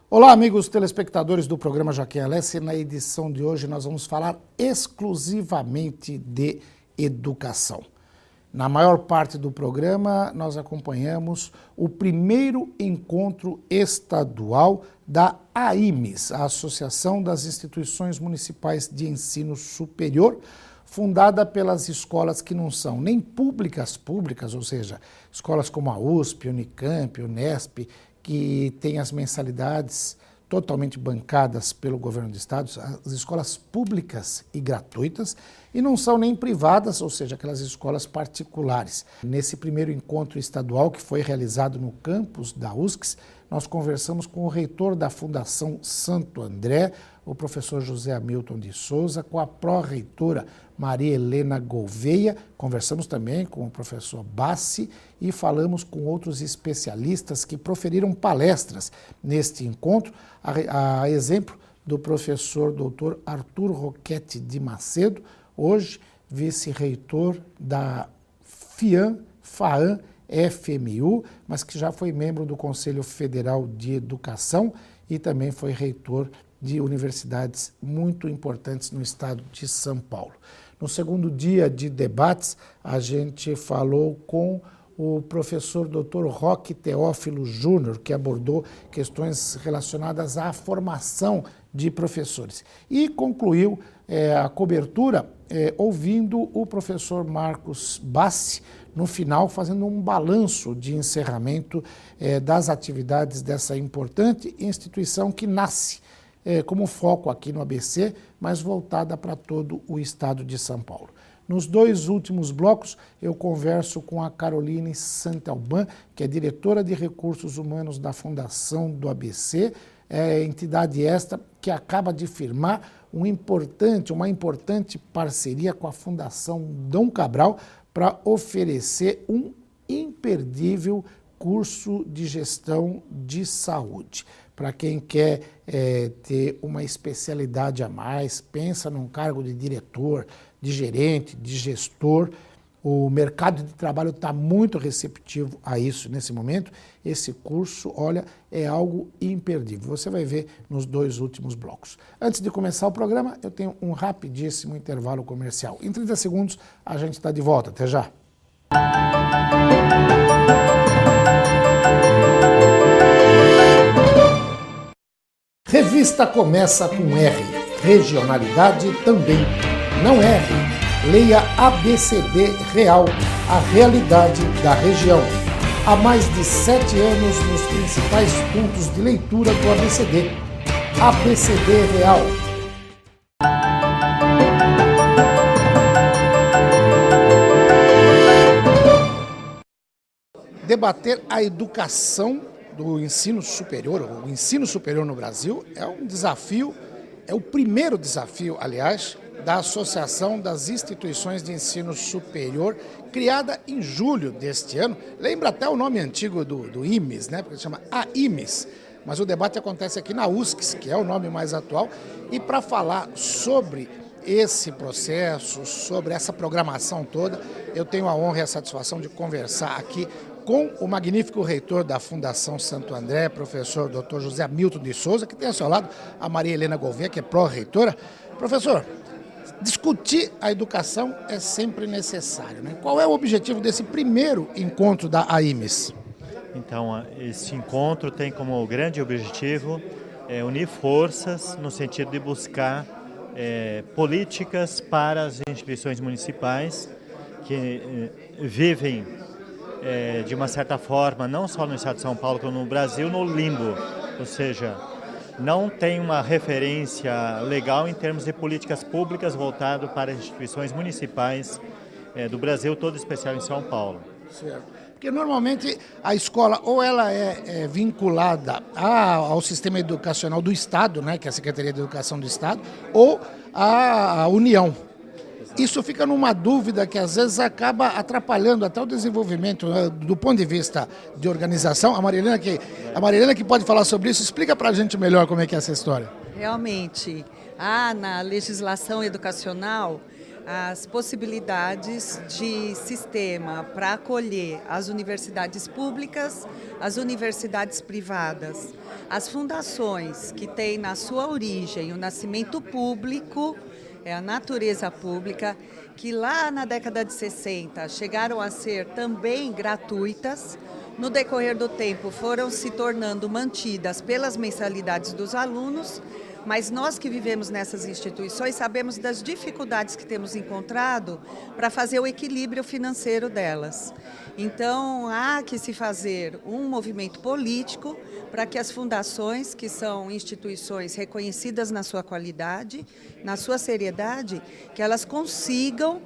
Olá, amigos telespectadores do programa Joaquim Alessi. Na edição de hoje nós vamos falar exclusivamente de educação. Na maior parte do programa nós acompanhamos o primeiro encontro estadual da AIMES, a Associação das Instituições Municipais de Ensino Superior, fundada pelas escolas que não são nem públicas, ou seja, escolas como a USP, Unicamp, Unesp, que tem as mensalidades totalmente bancadas pelo governo do estado, as escolas públicas e gratuitas, e não são nem privadas, ou seja, aquelas escolas particulares. Nesse primeiro encontro estadual que foi realizado no campus da USCS, nós conversamos com o reitor da Fundação Santo André, o professor José Hamilton de Souza, com a pró-reitora Maria Helena Gouveia, conversamos também com o professor Bassi e falamos com outros especialistas que proferiram palestras neste encontro, a exemplo do professor doutor Arthur Roquete de Macedo, hoje vice-reitor da FAAM, FMU, mas que já foi membro do Conselho Federal de Educação e também foi reitor de universidades muito importantes no estado de São Paulo. No segundo dia de debates, a gente falou com o professor Dr. Roque Teófilo Júnior, que abordou questões relacionadas à formação de professores. E concluiu a cobertura ouvindo o professor Marcos Bassi, no final, fazendo um balanço de encerramento das atividades dessa importante instituição que nasce como foco aqui no ABC, mas voltada para todo o estado de São Paulo. Nos dois últimos blocos, eu converso com a Caroline Santelban, que é diretora de Recursos Humanos da Fundação do ABC, entidade esta que acaba de firmar uma importante parceria com a Fundação Dom Cabral para oferecer um imperdível curso de gestão de saúde. Para quem quer ter uma especialidade a mais, pensa num cargo de diretor, de gerente, de gestor, o mercado de trabalho está muito receptivo a isso nesse momento. Esse curso, olha, é algo imperdível. Você vai ver nos dois últimos blocos. Antes de começar o programa, eu tenho um rapidíssimo intervalo comercial. Em 30 segundos, a gente está de volta. Até já! Revista começa com R. Regionalidade também. Não erre. Leia ABCD Real, a realidade da região. Há mais de 7 anos nos principais pontos de leitura do ABCD. ABCD Real. Debater a educação do ensino superior, o ensino superior no Brasil, é um desafio, é o primeiro desafio, aliás, da Associação das Instituições de Ensino Superior, criada em julho deste ano. Lembra até o nome antigo do IMES, né? Porque se chama AIMES, mas o debate acontece aqui na USCS, que é o nome mais atual, e para falar sobre esse processo, sobre essa programação toda, eu tenho a honra e a satisfação de conversar aqui com o magnífico reitor da Fundação Santo André, professor Dr. José Hamilton de Souza, que tem ao seu lado a Maria Helena Gouveia, que é pró-reitora. Professor, discutir a educação é sempre necessário, né? Qual é o objetivo desse primeiro encontro da AIMES? Então, esse encontro tem como grande objetivo unir forças no sentido de buscar políticas para as instituições municipais que vivem de uma certa forma, não só no estado de São Paulo, como no Brasil, no limbo, ou seja, não tem uma referência legal em termos de políticas públicas voltado para as instituições municipais do Brasil, todo especial em São Paulo. Certo. Porque normalmente a escola ou ela é vinculada ao sistema educacional do Estado, né, que é a Secretaria de Educação do Estado, ou à União. Isso fica numa dúvida que às vezes acaba atrapalhando até o desenvolvimento, né, do ponto de vista de organização. A Maria Helena que pode falar sobre isso, explica pra gente melhor como é que é essa história. Realmente, há na legislação educacional as possibilidades de sistema para acolher as universidades públicas, as universidades privadas, as fundações que têm na sua origem o nascimento público, a natureza pública, que lá na década de 60 chegaram a ser também gratuitas. No decorrer do tempo foram se tornando mantidas pelas mensalidades dos alunos, mas nós que vivemos nessas instituições sabemos das dificuldades que temos encontrado para fazer o equilíbrio financeiro delas. Então, há que se fazer um movimento político para que as fundações, que são instituições reconhecidas na sua qualidade, na sua seriedade, que elas consigam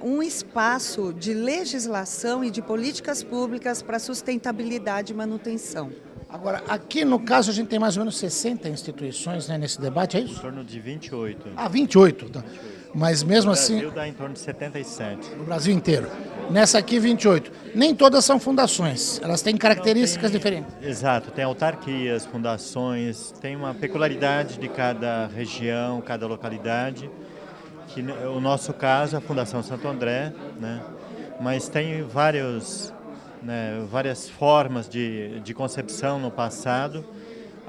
um espaço de legislação e de políticas públicas para sustentabilidade e manutenção. Agora, aqui no caso a gente tem mais ou menos 60 instituições, né, nesse debate, é isso? Em torno de 28. Ah, 28. Tá. Mas mesmo assim... No Brasil dá em torno de 77. No Brasil inteiro. Nessa aqui, 28. Nem todas são fundações, elas têm características diferentes. Exato, tem autarquias, fundações, tem uma peculiaridade de cada região, cada localidade. Que o nosso caso, a Fundação Santo André, né, mas tem várias formas de concepção no passado.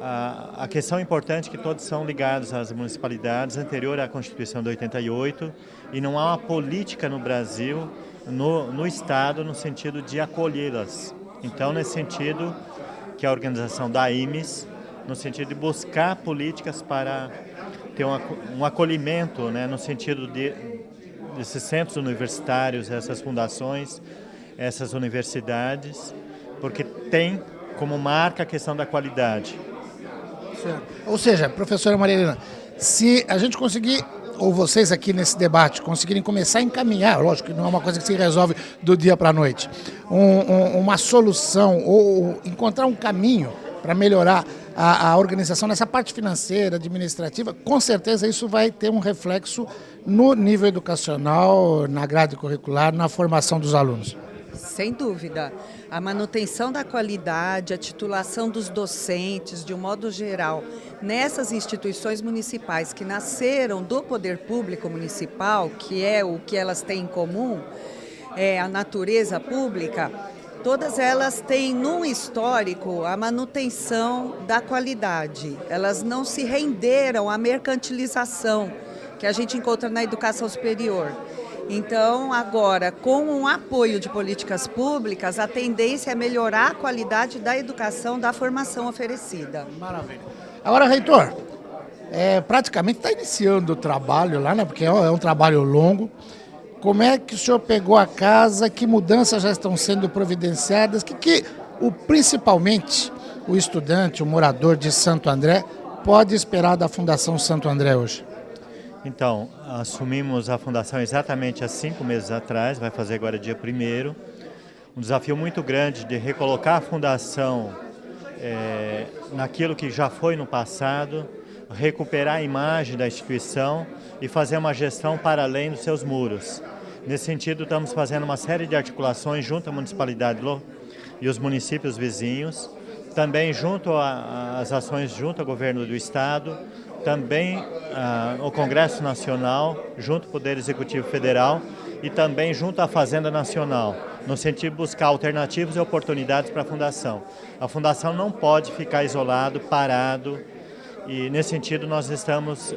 A questão importante é que todos são ligados às municipalidades, anterior à Constituição de 88, e não há uma política no Brasil, no Estado, no sentido de acolhê-las. Então, nesse sentido, que a organização da IMES, no sentido de buscar políticas para ter um acolhimento, né, no sentido desses centros universitários, essas fundações, essas universidades, porque tem como marca a questão da qualidade. Certo. Ou seja, professora Maria Helena, se a gente conseguir, ou vocês aqui nesse debate, conseguirem começar a encaminhar, lógico que não é uma coisa que se resolve do dia para a noite, uma solução ou encontrar um caminho para melhorar a organização nessa parte financeira, administrativa, com certeza isso vai ter um reflexo no nível educacional, na grade curricular, na formação dos alunos. Sem dúvida. A manutenção da qualidade, a titulação dos docentes, de um modo geral, nessas instituições municipais que nasceram do poder público municipal, que é o que elas têm em comum, a natureza pública, todas elas têm num histórico a manutenção da qualidade. Elas não se renderam à mercantilização que a gente encontra na educação superior. Então, agora, com um apoio de políticas públicas, a tendência é melhorar a qualidade da educação, da formação oferecida. Maravilha. Agora, reitor, praticamente está iniciando o trabalho lá, né? Porque é um trabalho longo. Como é que o senhor pegou a casa? Que mudanças já estão sendo providenciadas? Principalmente o estudante, o morador de Santo André, pode esperar da Fundação Santo André hoje? Então, assumimos a Fundação exatamente há 5 meses atrás, vai fazer agora dia 1º. Um desafio muito grande de recolocar a Fundação naquilo que já foi no passado, recuperar a imagem da instituição e fazer uma gestão para além dos seus muros. Nesse sentido, estamos fazendo uma série de articulações junto à municipalidade e os municípios vizinhos, também junto às ações junto ao governo do Estado, também o Congresso Nacional, junto ao Poder Executivo Federal e também junto à Fazenda Nacional, no sentido de buscar alternativas e oportunidades para a Fundação. A Fundação não pode ficar isolado, parado, e nesse sentido nós estamos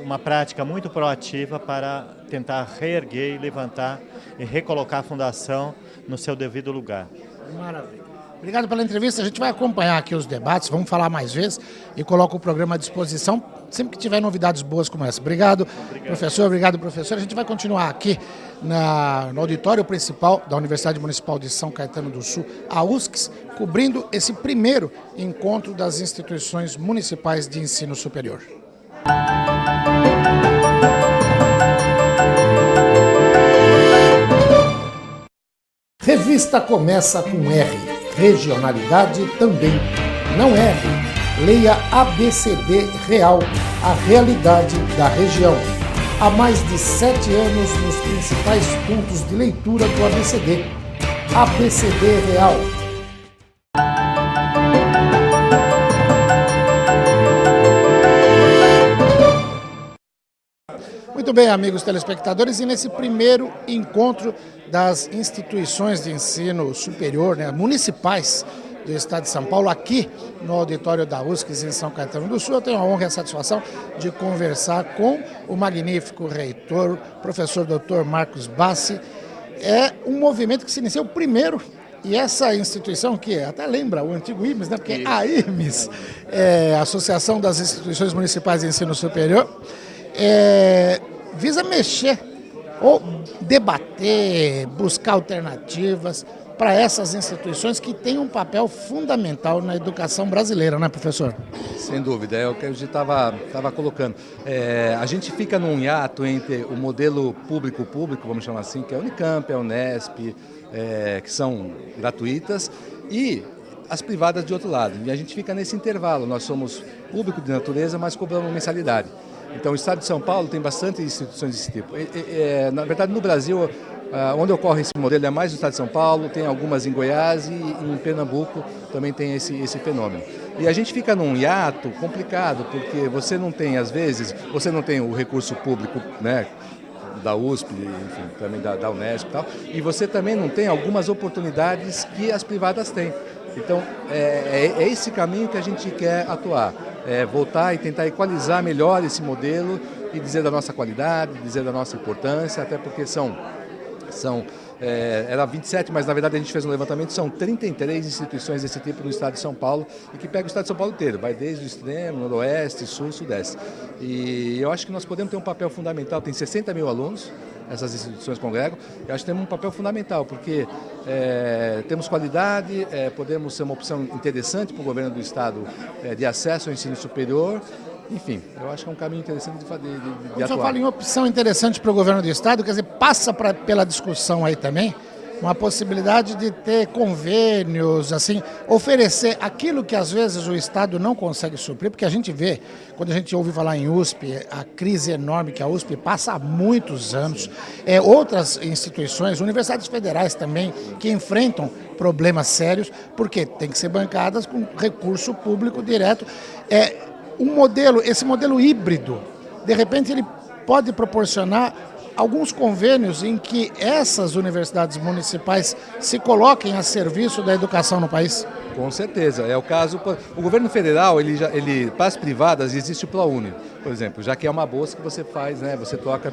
uma prática muito proativa para tentar reerguer e levantar e recolocar a Fundação no seu devido lugar. Maravilha. Obrigado pela entrevista, a gente vai acompanhar aqui os debates, vamos falar mais vezes e coloca o programa à disposição sempre que tiver novidades boas como essa. Obrigado, professor, obrigado, professor. A gente vai continuar aqui no auditório principal da Universidade Municipal de São Caetano do Sul, a USCS, cobrindo esse primeiro encontro das instituições municipais de ensino superior. Revista começa com R. Regionalidade também. Não erre. Leia ABCD Real, a realidade da região. Há mais de 7 anos nos principais pontos de leitura do ABCD. ABCD Real. Muito bem, amigos telespectadores, e nesse primeiro encontro das instituições de ensino superior, né, municipais do Estado de São Paulo, aqui no auditório da USCS em São Caetano do Sul, eu tenho a honra e a satisfação de conversar com o magnífico reitor, professor Dr. Marcos Bassi. É um movimento que se inicia o primeiro, e essa instituição, que até lembra o antigo IMES, né, porque a IMES, a Associação das Instituições Municipais de Ensino Superior, visa mexer ou debater, buscar alternativas para essas instituições que têm um papel fundamental na educação brasileira, né, professor? Sem dúvida, é o que a gente estava colocando. A gente fica num hiato entre o modelo público-público, vamos chamar assim, que é a Unicamp, a Unesp, que são gratuitas, e as privadas de outro lado. E a gente fica nesse intervalo. Nós somos público de natureza, mas cobramos mensalidade. Então, o Estado de São Paulo tem bastante instituições desse tipo. Na verdade, no Brasil, onde ocorre esse modelo é mais no Estado de São Paulo, tem algumas em Goiás e em Pernambuco também tem esse fenômeno. E a gente fica num hiato complicado, porque você não tem, às vezes, você não tem o recurso público, né, da USP, enfim, também da Unesp e tal, e você também não tem algumas oportunidades que as privadas têm. Então, é esse caminho que a gente quer atuar, voltar e tentar equalizar melhor esse modelo e dizer da nossa qualidade, dizer da nossa importância, até porque era 27, mas na verdade a gente fez um levantamento, são 33 instituições desse tipo no Estado de São Paulo e que pega o Estado de São Paulo inteiro, vai desde o extremo, noroeste, sul, sudeste. E eu acho que nós podemos ter um papel fundamental, tem 60 mil alunos, essas instituições congregam, eu acho que temos um papel fundamental, porque temos qualidade, podemos ser uma opção interessante para o governo do Estado de acesso ao ensino superior. Enfim, eu acho que é um caminho interessante de atuar. O senhor fala em opção interessante para o governo do Estado, quer dizer, passa pela discussão aí também uma possibilidade de ter convênios, assim, oferecer aquilo que às vezes o Estado não consegue suprir, porque a gente vê, quando a gente ouve falar em USP, a crise enorme que a USP passa há muitos anos, outras instituições, universidades federais também, que enfrentam problemas sérios, porque tem que ser bancadas com recurso público direto. Esse modelo híbrido, de repente ele pode proporcionar alguns convênios em que essas universidades municipais se coloquem a serviço da educação no país? Com certeza, é o caso. O governo federal, para as privadas, existe o ProUni, por exemplo, já que é uma bolsa que você faz, né, você toca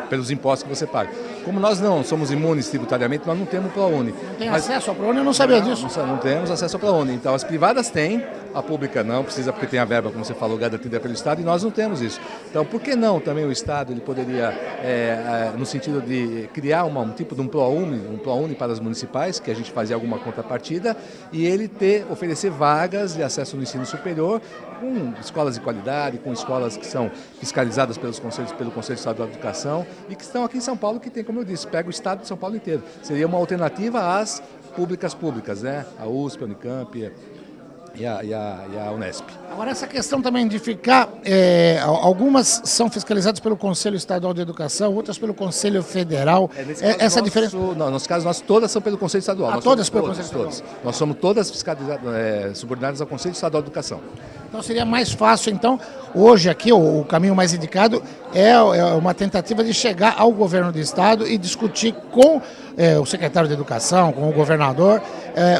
pelos impostos que você paga. Como nós não somos imunes tributariamente, nós não temos o ProUni. Não tem acesso ao ProUni? Eu não sabia disso. Não temos acesso ao ProUni. Então, as privadas têm, a pública não, precisa porque tem a verba, como você falou, garantida pelo Estado, e nós não temos isso. Então, por que não também o Estado ele poderia, no sentido de criar um tipo de um ProUni para as municipais, que a gente fazia alguma contrapartida, e ele oferecer vagas de acesso no ensino superior com escolas de qualidade, com escolas que são fiscalizadas pelo Conselho Estadual de Educação e que estão aqui em São Paulo, que tem, como eu disse, pega o Estado de São Paulo inteiro. Seria uma alternativa às públicas, né? A USP, a Unicamp e a Unesp. Agora, essa questão também de ficar, algumas são fiscalizadas pelo Conselho Estadual de Educação, outras pelo Conselho Federal. Essa diferença? Não, nos casos, todas são pelo Conselho Estadual. Todas pelo Conselho Estadual? Nós somos todas fiscalizadas, subordinadas ao Conselho Estadual de Educação. Então seria mais fácil, então, hoje aqui, o caminho mais indicado é uma tentativa de chegar ao governo do Estado e discutir com o secretário de Educação, com o governador,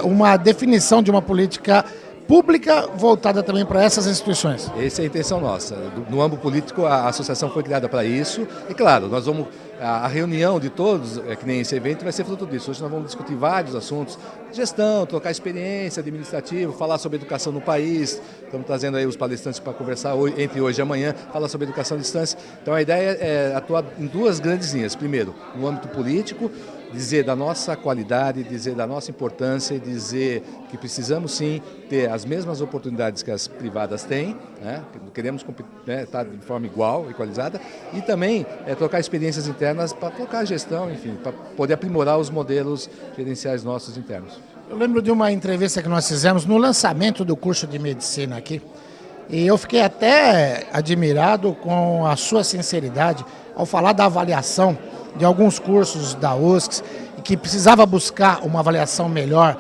uma definição de uma política pública voltada também para essas instituições. Essa é a intenção nossa. No âmbito político, a associação foi criada para isso. E claro, nós vamos... A reunião de todos, que nem esse evento, vai ser fruto disso. Hoje nós vamos discutir vários assuntos, gestão, trocar experiência administrativa, falar sobre educação no país. Estamos trazendo aí os palestrantes para conversar entre hoje e amanhã, falar sobre educação à distância. Então a ideia é atuar em duas grandes linhas. Primeiro, no âmbito político, dizer da nossa qualidade, dizer da nossa importância e dizer que precisamos sim ter as mesmas oportunidades que as privadas têm, né? Queremos estar de forma igual, equalizada, e também trocar experiências internas para trocar a gestão, enfim, para poder aprimorar os modelos gerenciais nossos internos. Eu lembro de uma entrevista que nós fizemos no lançamento do curso de medicina aqui, e eu fiquei até admirado com a sua sinceridade ao falar da avaliação de alguns cursos da USCS, que precisava buscar uma avaliação melhor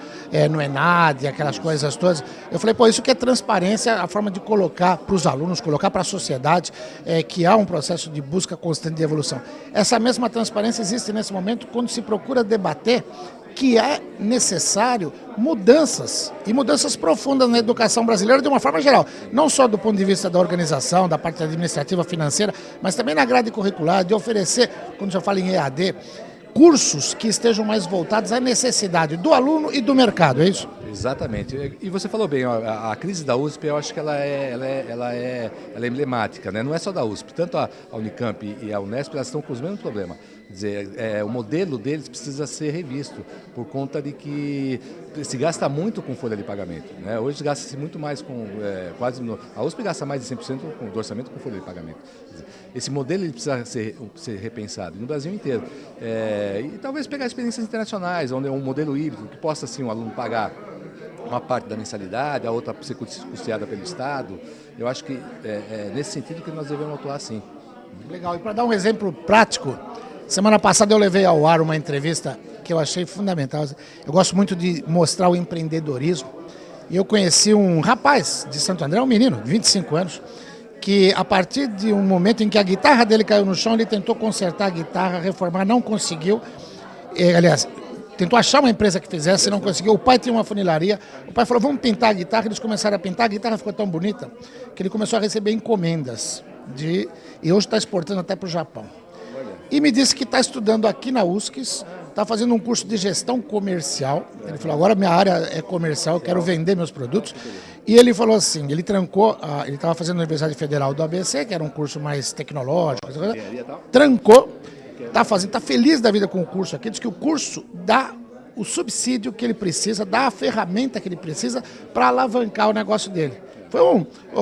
no ENAD, aquelas coisas todas. Eu falei, pô, isso que é transparência, a forma de colocar para os alunos, colocar para a sociedade, que há um processo de busca constante de evolução. Essa mesma transparência existe nesse momento quando se procura debater que é necessário mudanças, e mudanças profundas na educação brasileira de uma forma geral, não só do ponto de vista da organização, da parte administrativa, financeira, mas também na grade curricular, de oferecer, quando já fala em EAD, cursos que estejam mais voltados à necessidade do aluno e do mercado, é isso? Exatamente. E você falou bem, ó, a crise da USP, eu acho que ela é emblemática, né? Não é só da USP, tanto a Unicamp e a Unesp, elas estão com os mesmos problemas. Quer dizer, o modelo deles precisa ser revisto, por conta de que se gasta muito com folha de pagamento, né? Hoje gasta-se muito mais com a USP gasta mais de 100% do orçamento com folha de pagamento. Dizer, esse modelo ele precisa ser repensado no Brasil inteiro. E talvez pegar experiências internacionais, onde é um modelo híbrido, que possa assim, o aluno pagar uma parte da mensalidade, a outra ser custeada pelo Estado. Eu acho que é nesse sentido que nós devemos atuar sim. Legal. E para dar um exemplo prático, semana passada eu levei ao ar uma entrevista que eu achei fundamental. Eu gosto muito de mostrar o empreendedorismo. E eu conheci um rapaz de Santo André, um menino de 25 anos, que a partir de um momento em que a guitarra dele caiu no chão, ele tentou consertar a guitarra, reformar, não conseguiu. Aliás, tentou achar uma empresa que fizesse, não conseguiu. O pai tinha uma funilaria, o pai falou, vamos pintar a guitarra, eles começaram a pintar, a guitarra ficou tão bonita que ele começou a receber encomendas, e hoje está exportando até para o Japão. E me disse que está estudando aqui na USCS, está fazendo um curso de gestão comercial. Ele falou, agora minha área é comercial, eu quero vender meus produtos. E ele falou assim, ele trancou, ele estava fazendo a Universidade Federal do ABC, que era um curso mais tecnológico, trancou, está feliz da vida com o curso aqui, diz que o curso dá o subsídio que ele precisa, dá a ferramenta que ele precisa para alavancar o negócio dele. Foi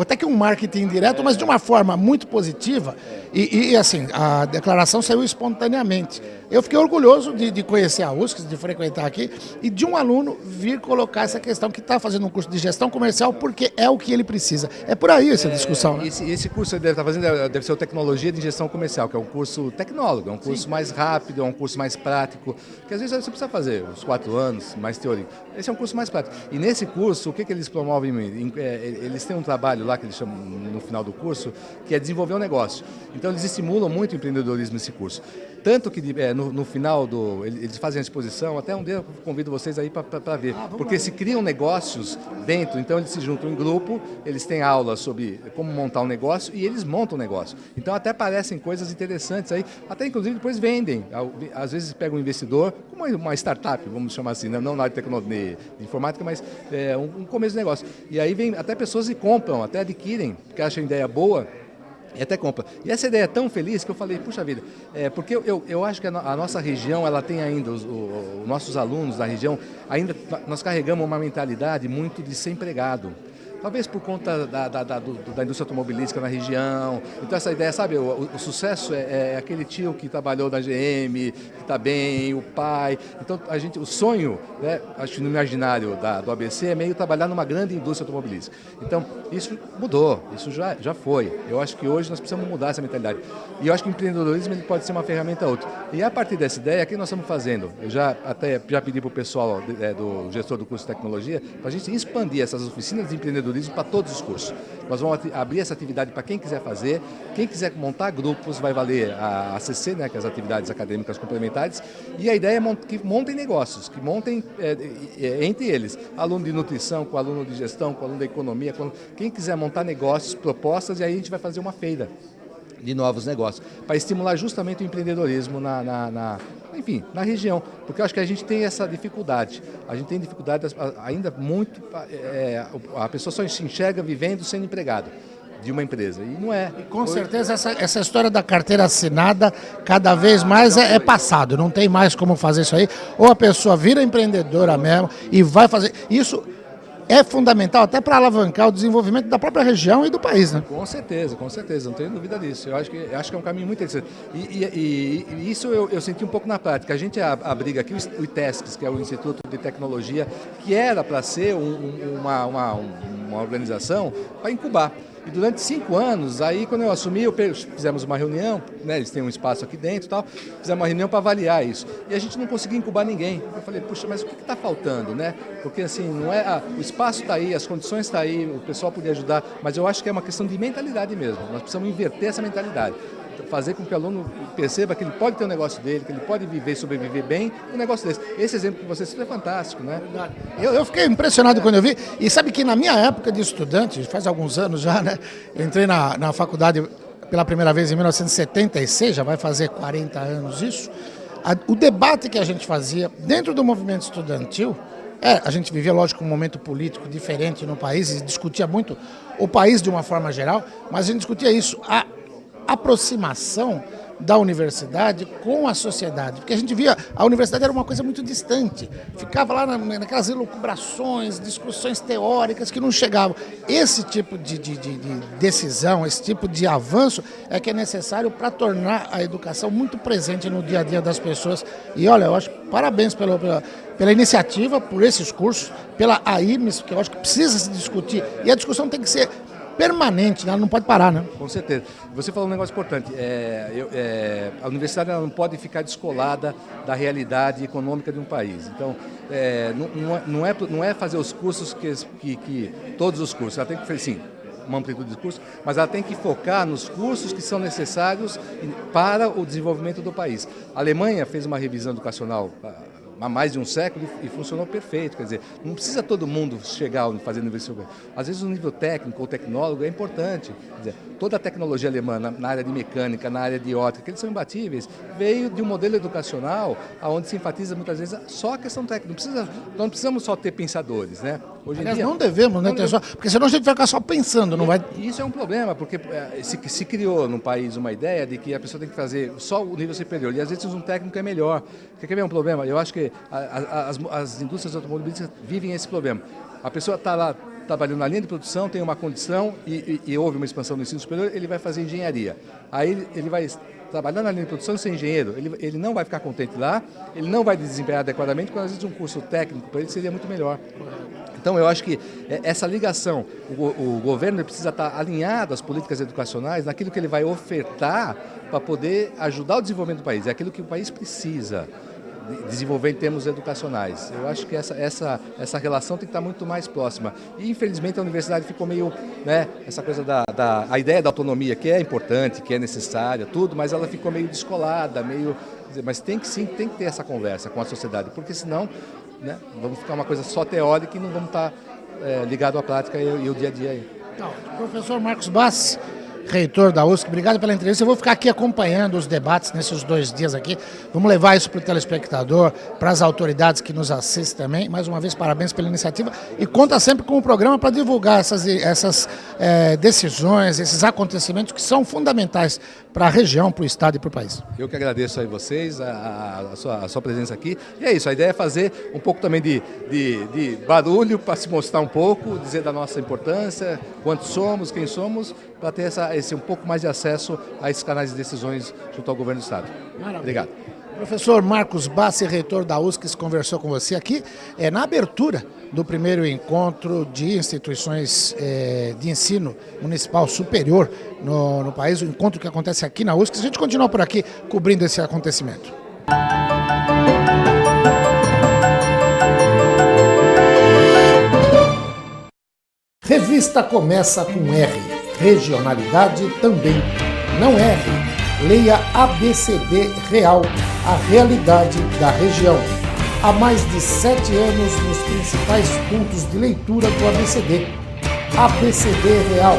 até que um marketing direto, mas de uma forma muito positiva e assim, a declaração saiu espontaneamente. Eu fiquei orgulhoso de conhecer a USCS, de frequentar aqui e de um aluno vir colocar essa questão que está fazendo um curso de gestão comercial porque é o que ele precisa. É por aí essa discussão, né? Esse curso que ele deve estar fazendo deve ser o Tecnologia de Gestão Comercial, que é um curso tecnólogo, é um curso mais rápido, é um curso mais prático, que às vezes você precisa fazer uns 4 anos, mais teórico. Esse é um curso mais prático. E nesse curso, o que eles promovem? Eles têm um trabalho lá que eles chamam no final do curso, que é desenvolver um negócio. Então eles estimulam muito o empreendedorismo nesse curso. Tanto que no final eles fazem a exposição, até um dia eu convido vocês aí para ver, porque se criam negócios dentro, então eles se juntam em grupo, eles têm aulas sobre como montar um negócio e eles montam um negócio. Então até aparecem coisas interessantes aí, até inclusive depois vendem. Às vezes pega um investidor, como uma startup, vamos chamar assim, não na área de informática, mas um começo de negócio. E aí vem até pessoas que compram, até adquirem, porque acham a ideia boa, e até compra. E essa ideia é tão feliz que eu falei, puxa vida, porque eu acho que a nossa região, ela tem ainda, os nossos alunos da região, ainda nós carregamos uma mentalidade muito de ser empregado. Talvez por conta da indústria automobilística na região. Então essa ideia, sabe, o sucesso é aquele tio que trabalhou na GM, que está bem, o pai. Então o sonho, né, acho que no imaginário do ABC é meio trabalhar numa grande indústria automobilística. Então isso mudou, isso já foi. Eu acho que hoje nós precisamos mudar essa mentalidade. E eu acho que o empreendedorismo ele pode ser uma ferramenta ou outra. E a partir dessa ideia, o que nós estamos fazendo? Eu já pedi para o pessoal do gestor do curso de tecnologia, para a gente expandir essas oficinas de empreendedorismo para todos os cursos. Nós vamos abrir essa atividade para quem quiser fazer, quem quiser montar grupos, vai valer a ACC, né, que é as atividades acadêmicas complementares, e a ideia é que montem negócios, que montem entre eles, aluno de nutrição, com aluno de gestão, com aluno de economia, quem quiser montar negócios, propostas, e aí a gente vai fazer uma feira de novos negócios, para estimular justamente o empreendedorismo enfim, na região, porque eu acho que a gente tem essa dificuldade. A gente tem dificuldade ainda muito, a pessoa só se enxerga vivendo sendo empregado de uma empresa, e não é. E com certeza essa história da carteira assinada cada vez mais é passado, não tem mais como fazer isso aí, ou a pessoa vira empreendedora mesmo e vai fazer isso. É fundamental até para alavancar o desenvolvimento da própria região e do país, né? Com certeza, não tenho dúvida disso. Eu acho que é um caminho muito interessante. E isso eu senti um pouco na prática. A gente abriga aqui o ITESCS, que é o Instituto de Tecnologia, que era para ser uma uma organização para incubar. E durante 5 anos, aí quando eu assumi, fizemos uma reunião, né, eles têm um espaço aqui dentro e tal, fizemos uma reunião para avaliar isso. E a gente não conseguia incubar ninguém. Eu falei, puxa, mas o que está faltando, né? Porque assim, não é, o espaço está aí, as condições estão aí, o pessoal podia ajudar, mas eu acho que é uma questão de mentalidade mesmo. Nós precisamos inverter essa mentalidade. Fazer com que o aluno perceba que ele pode ter um negócio dele, que ele pode viver e sobreviver bem um negócio desse. Esse exemplo que você citou é fantástico, né? Eu fiquei impressionado quando eu vi, e sabe que na minha época de estudante, faz alguns anos já, né? Eu entrei na faculdade pela primeira vez em 1976, já vai fazer 40 anos isso. O debate que a gente fazia dentro do movimento estudantil, a gente vivia, lógico, um momento político diferente no país e discutia muito o país de uma forma geral, mas a gente discutia isso, a aproximação da universidade com a sociedade, porque a gente via a universidade era uma coisa muito distante, ficava lá naquelas elucubrações, discussões teóricas que não chegavam. Esse tipo de decisão, esse tipo de avanço é que é necessário para tornar a educação muito presente no dia a dia das pessoas. E olha, eu acho parabéns pela iniciativa, por esses cursos, pela AIMES, que eu acho que precisa se discutir, e a discussão tem que ser permanente, né? Ela não pode parar, né? Com certeza. Você falou um negócio importante. A universidade ela não pode ficar descolada da realidade econômica de um país. Então, não é fazer os cursos que todos os cursos. Ela tem que fazer, sim, uma amplitude de cursos, mas ela tem que focar nos cursos que são necessários para o desenvolvimento do país. A Alemanha fez uma revisão educacional há mais de um século e funcionou perfeito. Quer dizer, não precisa todo mundo chegar a fazer universidade. Às vezes o nível técnico ou tecnólogo é importante. Quer dizer, toda a tecnologia alemã na área de mecânica, na área de ótica, que eles são imbatíveis, veio de um modelo educacional onde se enfatiza muitas vezes só a questão técnica. Não precisamos só ter pensadores, né? Hoje em dia, não devemos, né? Porque senão a gente vai ficar só pensando, não vai... Isso é um problema, porque se criou no país uma ideia de que a pessoa tem que fazer só o nível superior, e às vezes um técnico é melhor. Quer ver um problema? Eu acho que as indústrias automobilísticas vivem esse problema. A pessoa está lá trabalhando na linha de produção, tem uma condição e houve uma expansão do ensino superior, ele vai fazer engenharia. Aí ele vai trabalhar na linha de produção e ser engenheiro. Ele não vai ficar contente lá, ele não vai desempenhar adequadamente, quando às vezes um curso técnico para ele seria muito melhor. Então, eu acho que essa ligação, o governo precisa estar alinhado às políticas educacionais, naquilo que ele vai ofertar para poder ajudar o desenvolvimento do país. É aquilo que o país precisa desenvolver em termos educacionais. Eu acho que essa relação tem que estar muito mais próxima. E, infelizmente, a universidade ficou meio, né, essa coisa a ideia da autonomia, que é importante, que é necessária, tudo, mas ela ficou meio descolada, mas tem que ter essa conversa com a sociedade, porque senão, né, vamos ficar uma coisa só teórica e não vamos estar ligado à prática e o dia a dia aí. Então, professor Marcos Bassi, reitor da USC, obrigado pela entrevista. Eu vou ficar aqui acompanhando os debates nesses 2 dias aqui. Vamos levar isso para o telespectador, para as autoridades que nos assistem também. Mais uma vez, parabéns pela iniciativa. E conta sempre com o programa para divulgar essas decisões, esses acontecimentos que são fundamentais para a região, para o estado e para o país. Eu que agradeço aí vocês, a sua presença aqui. E é isso, a ideia é fazer um pouco também de barulho para se mostrar um pouco, dizer da nossa importância, quantos somos, quem somos, para ter esse um pouco mais de acesso a esses canais de decisões junto ao governo do estado. Maravilha. Obrigado. Professor Marcos Bassi, reitor da USC, conversou com você aqui na abertura do primeiro encontro de instituições de ensino municipal superior no país, o encontro que acontece aqui na USC. A gente continua por aqui cobrindo esse acontecimento. Revista começa com R. Regionalidade também. Não erre. Leia ABCD Real, a realidade da região. Há mais de 7 anos nos principais pontos de leitura do ABCD. ABCD Real.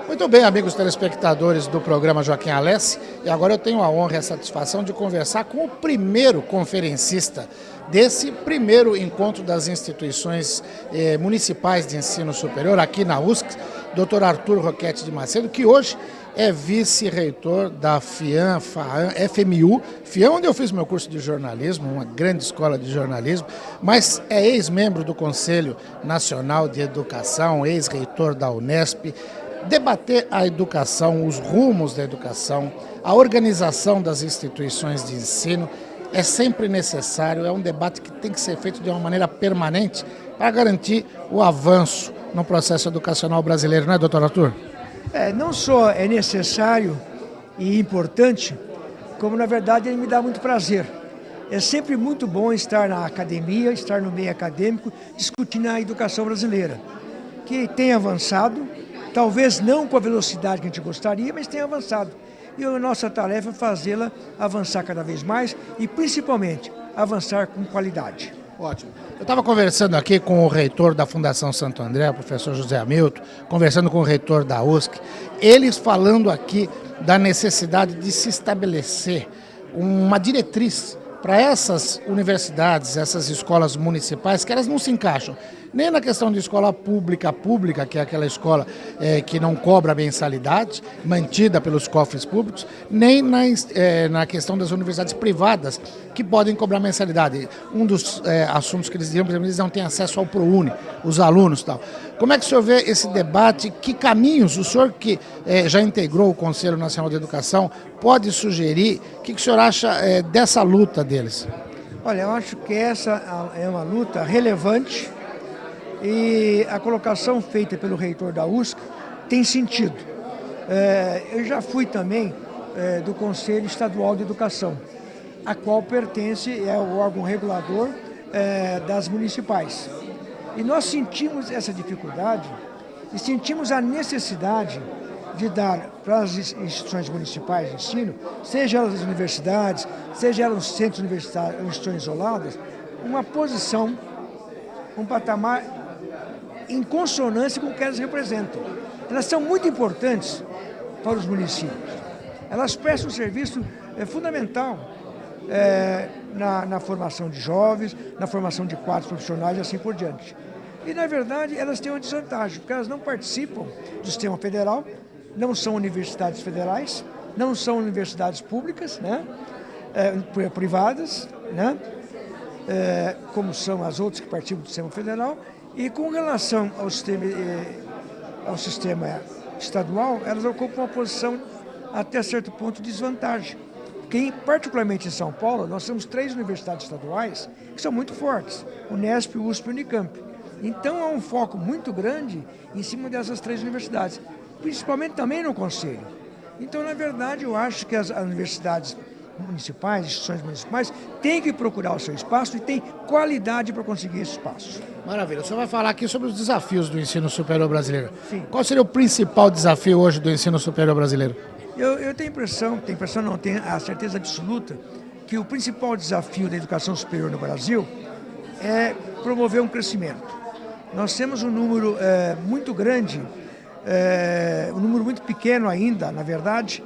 Muito bem, amigos telespectadores do programa Joaquim Alessi, e agora eu tenho a honra e a satisfação de conversar com o primeiro conferencista desse primeiro encontro das instituições municipais de ensino superior aqui na USC, Dr. Arthur Roquete de Macedo, que hoje é vice-reitor da FIAM, FMU, FIAM, onde eu fiz meu curso de jornalismo, uma grande escola de jornalismo, mas é ex-membro do Conselho Nacional de Educação, ex-reitor da Unesp, Debater a educação, os rumos da educação, a organização das instituições de ensino é sempre necessário, é um debate que tem que ser feito de uma maneira permanente para garantir o avanço no processo educacional brasileiro, não é, doutor Arthur? Não só é necessário e importante, como na verdade ele me dá muito prazer. É sempre muito bom estar na academia, estar no meio acadêmico, discutindo a educação brasileira, que tem avançado, talvez não com a velocidade que a gente gostaria, mas tem avançado. E a nossa tarefa é fazê-la avançar cada vez mais e, principalmente, avançar com qualidade. Ótimo. Eu estava conversando aqui com o reitor da Fundação Santo André, o professor José Hamilton, conversando com o reitor da USC, eles falando aqui da necessidade de se estabelecer uma diretriz para essas universidades, essas escolas municipais, que elas não se encaixam nem na questão de escola pública, que é aquela escola que não cobra mensalidade, mantida pelos cofres públicos, nem na questão das universidades privadas, que podem cobrar mensalidade. Um dos assuntos que eles diziam, por exemplo, eles não têm acesso ao ProUni, os alunos e tal. Como é que o senhor vê esse debate? Que caminhos o senhor, que já integrou o Conselho Nacional de Educação, pode sugerir? O que o senhor acha dessa luta deles? Olha, eu acho que essa é uma luta relevante e a colocação feita pelo reitor da USC tem sentido. Eu já fui também do Conselho Estadual de Educação, a qual pertence, é o órgão regulador das municipais. E nós sentimos essa dificuldade e sentimos a necessidade de dar para as instituições municipais de ensino, seja elas as universidades, seja elas os centros universitários, instituições isoladas, uma posição, um patamar em consonância com o que elas representam. Elas são muito importantes para os municípios. Elas prestam um serviço fundamental na formação de jovens, na formação de quadros profissionais e assim por diante. E, na verdade, elas têm uma desvantagem, porque elas não participam do sistema federal, não são universidades federais, não são universidades públicas, né? Privadas, né? Como são as outras que participam do sistema federal. E com relação ao sistema estadual, elas ocupam uma posição até certo ponto de desvantagem. Porque, particularmente em São Paulo, nós temos 3 universidades estaduais que são muito fortes, Unesp, USP e Unicamp. Então há um foco muito grande em cima dessas 3 universidades, principalmente também no Conselho. Então, na verdade, eu acho que as universidades municipais, instituições municipais, têm que procurar o seu espaço e têm qualidade para conseguir esse espaço. Maravilha. O senhor vai falar aqui sobre os desafios do ensino superior brasileiro. Sim. Qual seria o principal desafio hoje do ensino superior brasileiro? Eu tenho a certeza absoluta que o principal desafio da educação superior no Brasil é promover um crescimento. Nós temos um número muito grande, um número muito pequeno ainda, na verdade,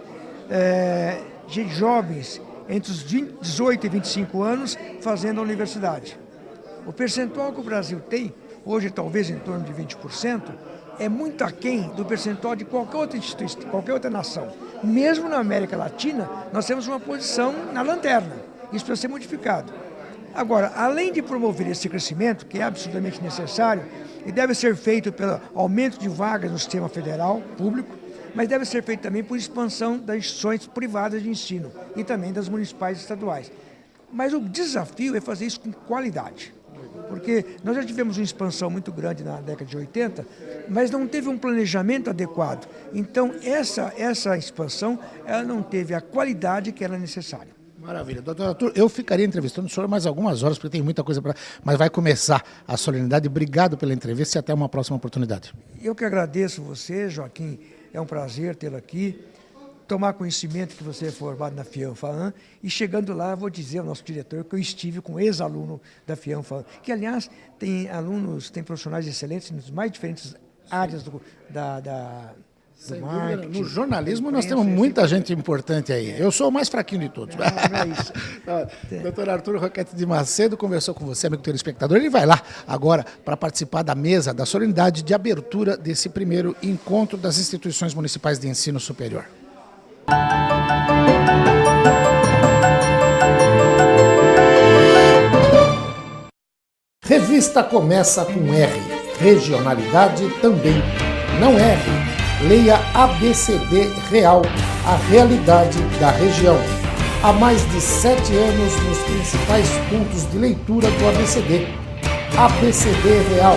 de jovens entre os 18 e 25 anos fazendo a universidade. O percentual que o Brasil tem, hoje talvez em torno de 20%, é muito aquém do percentual de qualquer outra instituição, qualquer outra nação. Mesmo na América Latina, nós temos uma posição na lanterna. Isso precisa ser modificado. Agora, além de promover esse crescimento, que é absolutamente necessário, e deve ser feito pelo aumento de vagas no sistema federal, público, mas deve ser feito também por expansão das instituições privadas de ensino e também das municipais e estaduais. Mas o desafio é fazer isso com qualidade. Porque nós já tivemos uma expansão muito grande na década de 80, mas não teve um planejamento adequado. Então, essa expansão, ela não teve a qualidade que era necessária. Maravilha. Doutor Arthur, eu ficaria entrevistando o senhor mais algumas horas, porque tem muita coisa para... Mas vai começar a solenidade. Obrigado pela entrevista e até uma próxima oportunidade. Eu que agradeço você, Joaquim. É um prazer tê-lo aqui. Tomar conhecimento que você é formado na FIANFAAM e chegando lá, vou dizer ao nosso diretor que eu estive com um ex-aluno da FIANFAAM, que aliás tem alunos, tem profissionais excelentes nas mais diferentes áreas do marketing. No jornalismo nós temos muita gente importante aí. Eu sou o mais fraquinho de todos. Não é isso. Doutor Arthur Roquete de Macedo conversou com você, amigo telespectador. Ele vai lá agora para participar da mesa da solenidade de abertura desse primeiro encontro das instituições municipais de ensino superior. Revista começa com R. Regionalidade também. Não erre. Leia ABCD Real, a realidade da região. Há mais de 7 anos nos principais pontos de leitura do ABCD. ABCD Real.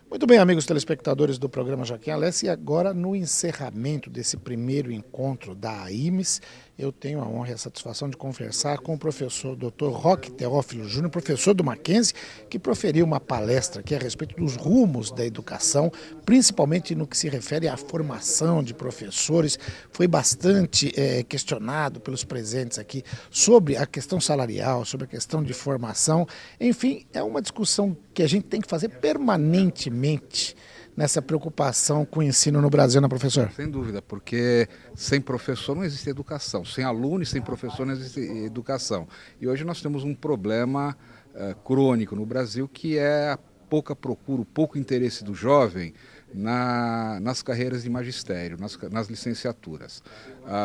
Muito bem, amigos telespectadores do programa Joaquim Alessi, e agora no encerramento desse primeiro encontro da AIMES, eu tenho a honra e a satisfação de conversar com o professor Dr. Roque Teófilo Júnior, professor do Mackenzie, que proferiu uma palestra aqui a respeito dos rumos da educação, principalmente no que se refere à formação de professores. Foi bastante questionado pelos presentes aqui sobre a questão salarial, sobre a questão de formação. Enfim, é uma discussão que a gente tem que fazer permanentemente nessa preocupação com o ensino no Brasil, né, professor? Sem dúvida, porque sem professor não existe educação, sem aluno e sem professor não existe educação. E hoje nós temos um problema crônico no Brasil, que é a pouca procura, o pouco interesse do jovem nas carreiras de magistério, nas licenciaturas.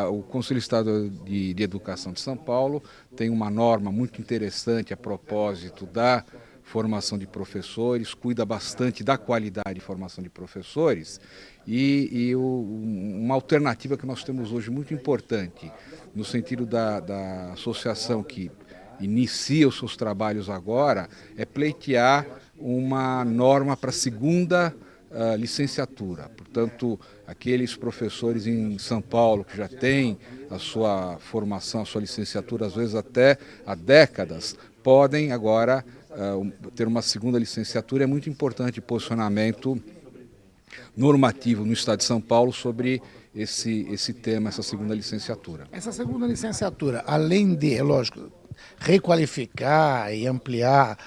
O Conselho Estadual de Educação de São Paulo tem uma norma muito interessante a propósito da formação de professores, cuida bastante da qualidade de formação de professores uma alternativa que nós temos hoje muito importante, no sentido da associação que inicia os seus trabalhos agora, é pleitear uma norma para a segunda licenciatura. Portanto, aqueles professores em São Paulo que já têm a sua formação, a sua licenciatura, às vezes até há décadas, podem agora ter uma segunda licenciatura. É muito importante o posicionamento normativo no Estado de São Paulo sobre esse tema, essa segunda licenciatura. Essa segunda licenciatura, além de, é lógico, requalificar e ampliar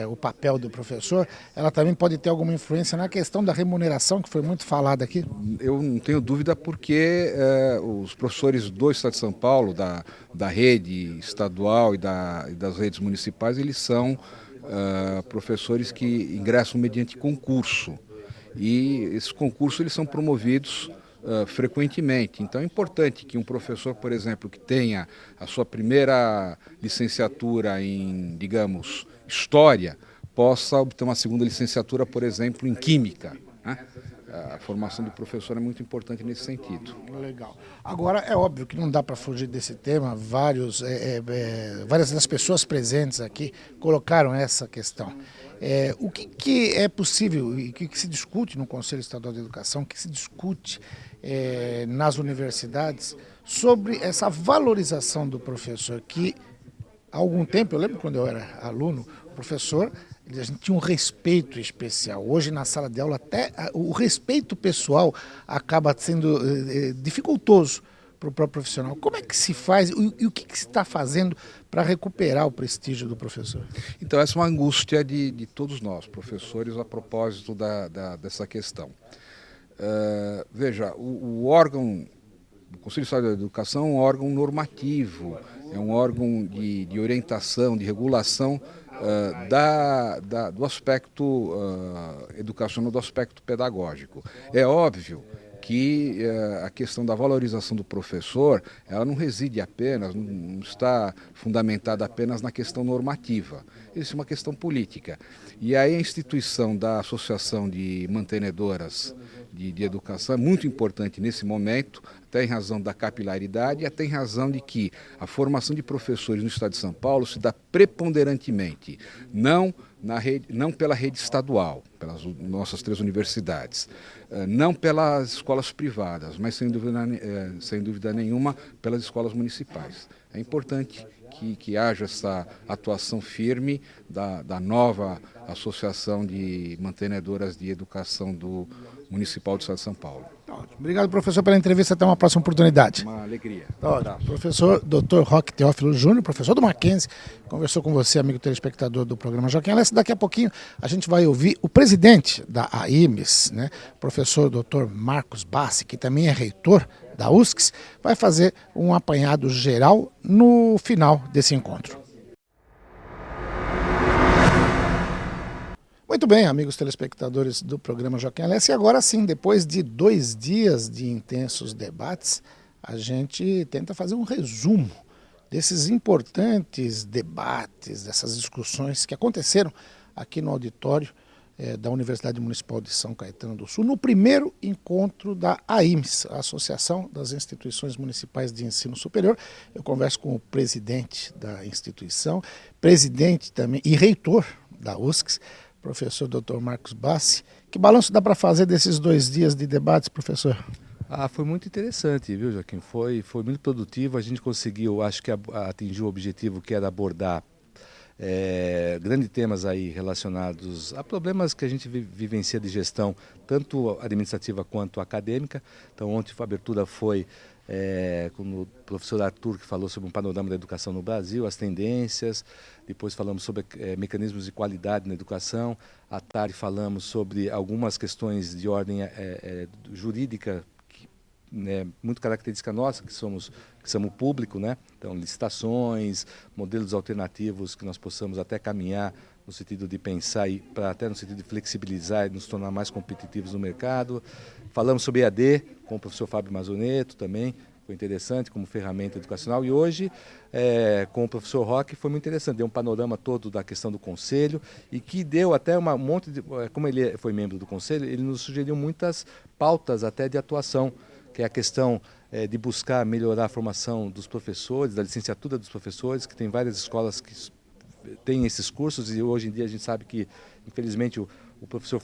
o papel do professor, ela também pode ter alguma influência na questão da remuneração, que foi muito falada aqui? Eu não tenho dúvida, porque os professores do Estado de São Paulo, da rede estadual e das redes municipais, eles são professores que ingressam mediante concurso. E esses concursos eles são promovidos frequentemente. Então é importante que um professor, por exemplo, que tenha a sua primeira licenciatura em, digamos, História, possa obter uma segunda licenciatura, por exemplo, em Química, né? A formação do professor é muito importante nesse sentido. Legal. Agora, é óbvio que não dá para fugir desse tema, várias das pessoas presentes aqui colocaram essa questão. O que é possível e o que se discute no Conselho Estadual de Educação, o que se discute nas universidades sobre essa valorização do professor, que há algum tempo, eu lembro quando eu era aluno, o professor, a gente tinha um respeito especial. Hoje na sala de aula até o respeito pessoal acaba sendo dificultoso para o próprio profissional. Como é que se faz e o que se está fazendo para recuperar o prestígio do professor? Então essa é uma angústia de todos nós, professores, a propósito dessa questão. Veja, o órgão do Conselho Estadual de Educação é um órgão normativo, é um órgão de orientação, de regulação do aspecto educacional, do aspecto pedagógico. É óbvio que a questão da valorização do professor, ela não reside apenas, não está fundamentada apenas na questão normativa, existe uma questão política. E aí a instituição da Associação de Mantenedoras de Educação é muito importante nesse momento, até em razão da capilaridade e até em razão de que a formação de professores no Estado de São Paulo se dá preponderantemente, não pela rede estadual, pelas nossas 3 universidades, não pelas escolas privadas, mas sem dúvida nenhuma pelas escolas municipais. É importante que haja essa atuação firme da nova Associação de Mantenedoras de Educação Municipal do Estado de São Paulo. Obrigado, professor, pela entrevista. Até uma próxima oportunidade. Uma alegria. Professor Dr. Roque Teófilo Júnior, professor do Mackenzie, conversou com você, amigo telespectador do programa Joaquim Alessi. Daqui a pouquinho a gente vai ouvir o presidente da AIMES, né, professor Dr. Marcos Bassi, que também é reitor da USCS, vai fazer um apanhado geral no final desse encontro. Muito bem, amigos telespectadores do programa Joaquim Alessi, e agora sim, depois de 2 dias de intensos debates, a gente tenta fazer um resumo desses importantes debates, dessas discussões que aconteceram aqui no auditório da Universidade Municipal de São Caetano do Sul, no primeiro encontro da AIMS, a Associação das Instituições Municipais de Ensino Superior. Eu converso com o presidente da instituição, presidente também e reitor da USCS, professor Dr. Marcos Bassi. Que balanço dá para fazer desses 2 dias de debates, professor? Foi muito interessante, viu, Joaquim? Foi muito produtivo, a gente conseguiu, acho que atingir o objetivo que era abordar grandes temas aí relacionados a problemas que a gente vivencia de gestão, tanto administrativa quanto acadêmica. Então ontem a abertura foi com o professor Arthur, que falou sobre um panorama da educação no Brasil, as tendências. Depois falamos sobre mecanismos de qualidade na educação. À tarde falamos sobre algumas questões de ordem jurídica, muito característica nossa, que somos público, né? Então, licitações, modelos alternativos que nós possamos até caminhar no sentido de pensar e até no sentido de flexibilizar e nos tornar mais competitivos no mercado. Falamos sobre EAD com o professor Fábio Mazoneto também, foi interessante como ferramenta educacional. E hoje, com o professor Roque, foi muito interessante, deu um panorama todo da questão do conselho e que deu até um monte de... Como ele foi membro do conselho, ele nos sugeriu muitas pautas até de atuação, que é a questão de buscar melhorar a formação dos professores, da licenciatura dos professores, que tem várias escolas que têm esses cursos e hoje em dia a gente sabe que, infelizmente, o professor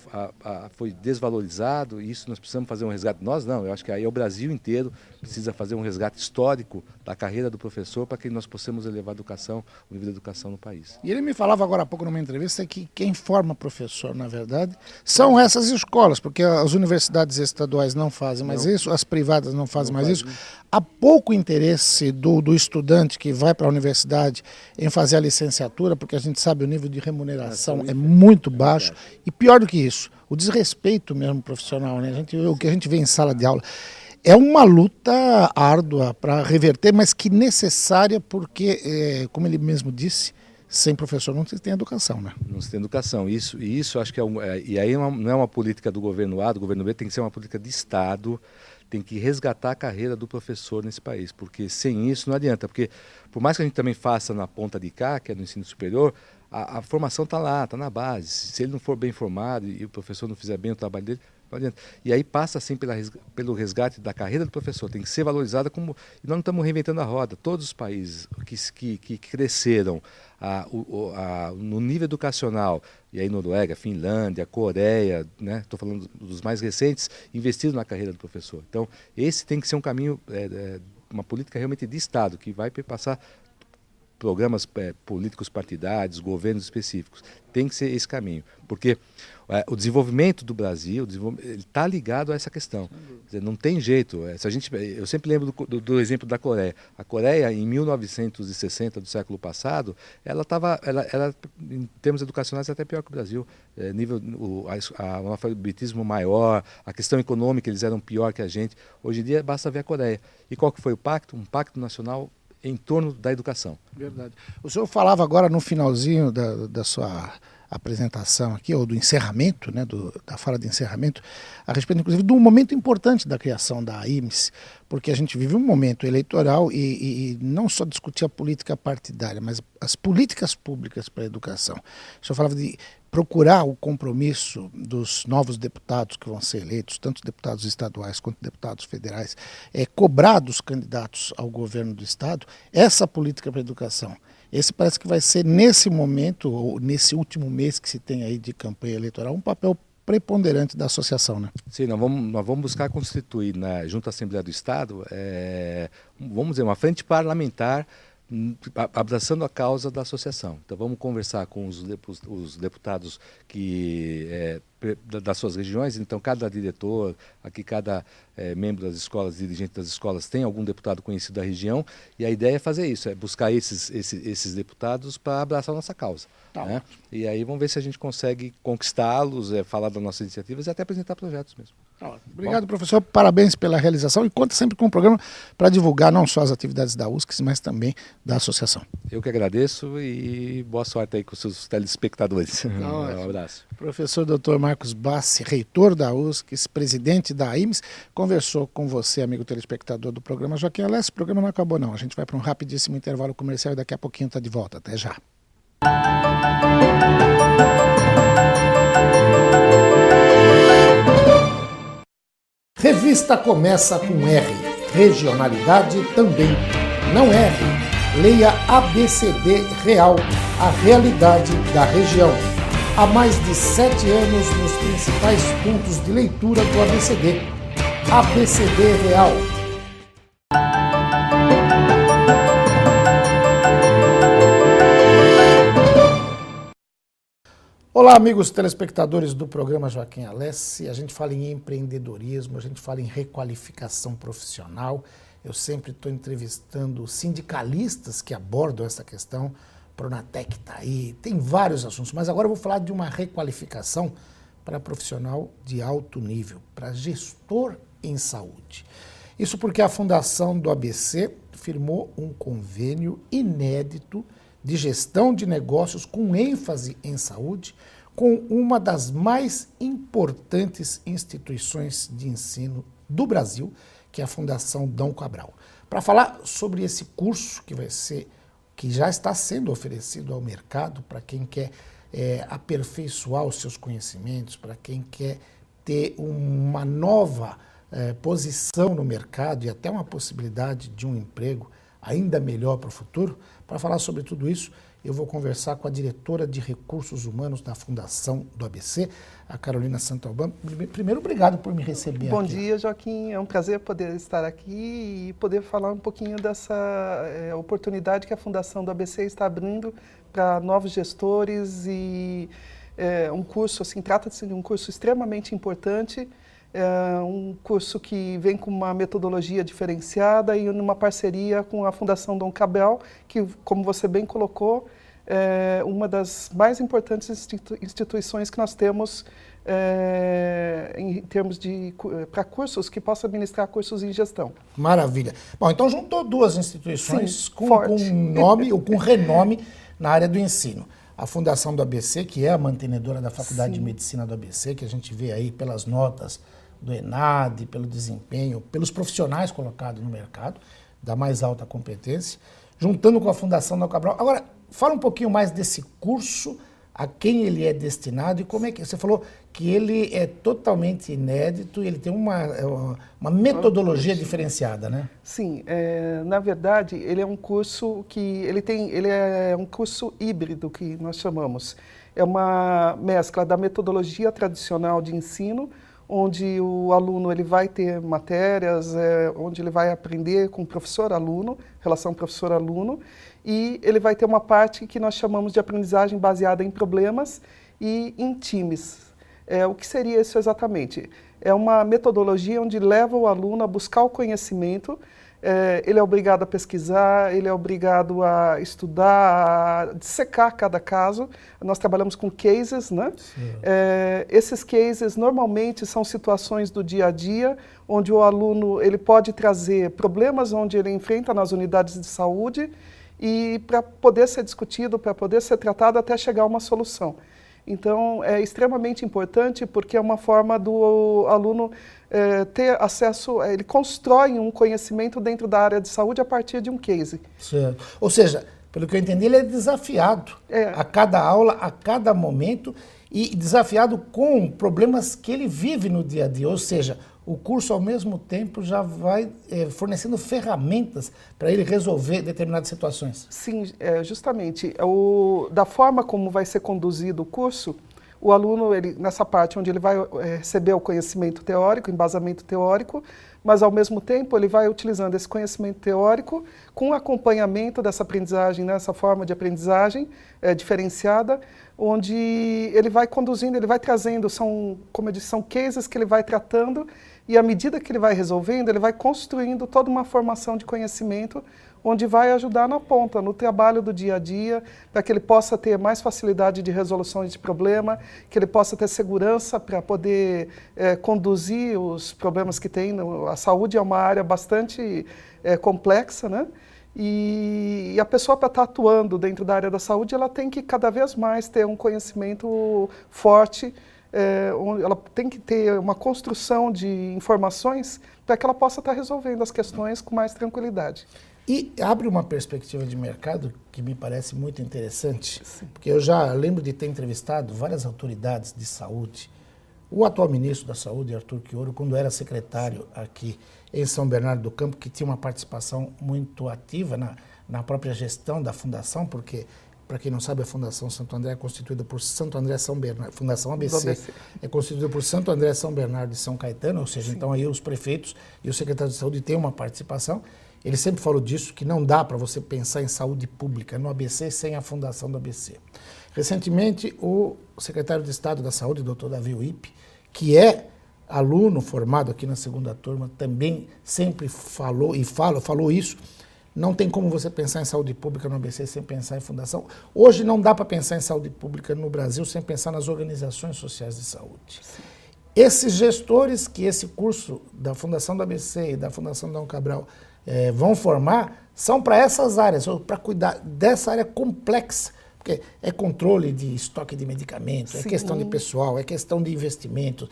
foi desvalorizado e isso nós precisamos fazer um resgate. Nós não, eu acho que aí o Brasil inteiro precisa fazer um resgate histórico da carreira do professor para que nós possamos elevar a educação, o nível da educação no país. E ele me falava agora há pouco numa entrevista que quem forma professor, na verdade, são essas escolas, porque as universidades estaduais não fazem mais isso, as privadas não fazem mais isso. Há pouco interesse do estudante que vai para a universidade em fazer a licenciatura, porque a gente sabe o nível de remuneração é muito baixo. E pior do que isso, o desrespeito mesmo profissional, né? O que a gente vê em sala de aula. É uma luta árdua para reverter, mas que necessária porque, como ele mesmo disse, sem professor não se tem educação, né? Não se tem educação. Isso acho que e aí não é uma política do governo A, do governo B, tem que ser uma política de Estado, tem que resgatar a carreira do professor nesse país, porque sem isso não adianta, porque por mais que a gente também faça na ponta de cá, que é no ensino superior, a formação está lá, está na base. Se ele não for bem formado e o professor não fizer bem o trabalho dele, não adianta. E aí passa assim pelo resgate da carreira do professor, tem que ser valorizada como... E nós não estamos reinventando a roda. Todos os países que cresceram no nível educacional, e aí Noruega, Finlândia, Coreia, né? Estou falando dos mais recentes, investiram na carreira do professor. Então, esse tem que ser um caminho, uma política realmente de Estado, que vai perpassar programas políticos partidários, governos específicos. Tem que ser esse caminho, porque o desenvolvimento do Brasil está ligado a essa questão. Quer dizer, não tem jeito. Eu sempre lembro do exemplo da Coreia. A Coreia, em 1960, do século passado, ela em termos educacionais, até pior que o Brasil. O analfabetismo maior, a questão econômica, eles eram pior que a gente. Hoje em dia, basta ver a Coreia. E qual que foi o pacto? Um pacto nacional em torno da educação. Verdade. O senhor falava agora no finalzinho da sua apresentação aqui, ou do encerramento, né, da fala de encerramento, a respeito, inclusive, de um momento importante da criação da AIMS, porque a gente vive um momento eleitoral e não só discutir a política partidária, mas as políticas públicas para a educação. O senhor falava de procurar o compromisso dos novos deputados que vão ser eleitos, tanto deputados estaduais quanto deputados federais, cobrar dos candidatos ao governo do Estado essa política para a educação. Esse parece que vai ser, nesse momento, ou nesse último mês que se tem aí de campanha eleitoral, um papel preponderante da associação, né? Sim, nós vamos buscar constituir junto à Assembleia do Estado, vamos dizer, uma frente parlamentar abraçando a causa da associação. Então vamos conversar com os deputados das suas regiões. Então cada diretor, aqui cada membro das escolas, dirigente das escolas tem algum deputado conhecido da região, e a ideia é fazer isso, é buscar esses deputados para abraçar a nossa causa. Tá, né? E aí vamos ver se a gente consegue conquistá-los, falar das nossas iniciativas e até apresentar projetos mesmo. Obrigado, professor. Parabéns pela realização e conta sempre com o programa para divulgar não só as atividades da USC, mas também da associação. Eu que agradeço e boa sorte aí com os seus telespectadores. Um abraço. Professor Dr. Marcos Bassi, reitor da USC, presidente da AIMS, conversou com você, amigo telespectador do programa Joaquim Alessi. O programa não acabou não, a gente vai para um rapidíssimo intervalo comercial e daqui a pouquinho está de volta. Até já. Revista começa com R. Regionalidade também. Não R. Leia ABCD Real, a realidade da região. Há mais de 7 anos nos principais pontos de leitura do ABCD. ABCD Real. Olá, amigos telespectadores do programa Joaquim Alessi. A gente fala em empreendedorismo, a gente fala em requalificação profissional. Eu sempre estou entrevistando sindicalistas que abordam essa questão. Pronatec está aí, tem vários assuntos, mas agora eu vou falar de uma requalificação para profissional de alto nível, para gestor em saúde. Isso porque a Fundação do ABC firmou um convênio inédito de gestão de negócios com ênfase em saúde, com uma das mais importantes instituições de ensino do Brasil, que é a Fundação Dom Cabral. Para falar sobre esse curso que já está sendo oferecido ao mercado para quem quer aperfeiçoar os seus conhecimentos, para quem quer ter uma nova posição no mercado e até uma possibilidade de um emprego ainda melhor para o futuro. Para falar sobre tudo isso, eu vou conversar com a diretora de Recursos Humanos da Fundação do ABC, a Carolina Santalban. Primeiro, obrigado por me receber aqui. Bom dia, Joaquim. É um prazer poder estar aqui e poder falar um pouquinho dessa oportunidade que a Fundação do ABC está abrindo para novos gestores e um curso, assim, trata-se de um curso extremamente importante. É um curso que vem com uma metodologia diferenciada e numa parceria com a Fundação Dom Cabral, que, como você bem colocou, é uma das mais importantes instituições que nós temos em termos de para cursos que possam administrar cursos em gestão. Maravilha. Bom, então juntou duas instituições com nome ou com renome na área do ensino. A Fundação do ABC, que é a mantenedora da Faculdade de Medicina do ABC, que a gente vê aí pelas notas do ENAD, pelo desempenho, pelos profissionais colocados no mercado, da mais alta competência, juntando com a Fundação Dom Cabral. Agora, fala um pouquinho mais desse curso, a quem ele é destinado e como é que... Você falou que ele é totalmente inédito e ele tem uma metodologia diferenciada, né? Sim, na verdade, ele é um curso ele é um curso híbrido, que nós chamamos. É uma mescla da metodologia tradicional de ensino, onde o aluno ele vai ter matérias, onde ele vai aprender com professor-aluno, relação professor-aluno, e ele vai ter uma parte que nós chamamos de aprendizagem baseada em problemas e em times. O que seria isso exatamente? É uma metodologia onde leva o aluno a buscar o conhecimento. Ele é obrigado a pesquisar, ele é obrigado a estudar, a dissecar cada caso. Nós trabalhamos com cases, né? Esses cases normalmente são situações do dia a dia, onde o aluno ele pode trazer problemas onde ele enfrenta nas unidades de saúde e para poder ser discutido, para poder ser tratado até chegar a uma solução. Então, é extremamente importante porque é uma forma do aluno ter acesso, ele constrói um conhecimento dentro da área de saúde a partir de um case. Certo. Ou seja, pelo que eu entendi, ele é desafiado a cada aula, a cada momento e desafiado com problemas que ele vive no dia a dia. Ou seja, o curso, ao mesmo tempo, já vai fornecendo ferramentas para ele resolver determinadas situações. Sim, justamente. Da forma como vai ser conduzido o curso, o aluno, nessa parte onde ele vai receber o conhecimento teórico, embasamento teórico, mas, ao mesmo tempo, ele vai utilizando esse conhecimento teórico com acompanhamento dessa aprendizagem, nessa forma de aprendizagem diferenciada, onde ele vai conduzindo, ele vai trazendo, como eu disse, são cases que ele vai tratando E à medida que ele vai resolvendo, ele vai construindo toda uma formação de conhecimento onde vai ajudar na ponta, no trabalho do dia a dia, para que ele possa ter mais facilidade de resolução de problema, que ele possa ter segurança para poder conduzir os problemas que tem. A saúde é uma área bastante complexa, né? E a pessoa, para estar atuando dentro da área da saúde, ela tem que cada vez mais ter um conhecimento forte, ela tem que ter uma construção de informações para que ela possa estar resolvendo as questões com mais tranquilidade. E abre uma perspectiva de mercado que me parece muito interessante, porque eu já lembro de ter entrevistado várias autoridades de saúde. O atual ministro da Saúde, Arthur Quioro, quando era secretário aqui em São Bernardo do Campo, que tinha uma participação muito ativa na própria gestão da fundação, porque, para quem não sabe, a Fundação Santo André é constituída por Santo André São Bernardo, Fundação ABC, é constituída por Santo André São Bernardo e São Caetano, ou seja, então aí os prefeitos e o secretário de saúde têm uma participação. Ele sempre falou disso, que não dá para você pensar em saúde pública no ABC sem a fundação do ABC. Recentemente, o secretário de Estado da Saúde, Dr. Davi Uip, que é aluno formado aqui na segunda turma, também sempre falou isso. Não tem como você pensar em saúde pública no ABC sem pensar em fundação. Hoje não dá para pensar em saúde pública no Brasil sem pensar nas organizações sociais de saúde. Sim. Esses gestores que esse curso da Fundação do ABC e da Fundação Dom Cabral vão formar, são para essas áreas, para cuidar dessa área complexa, porque é controle de estoque de medicamentos, é questão de pessoal, é questão de investimentos,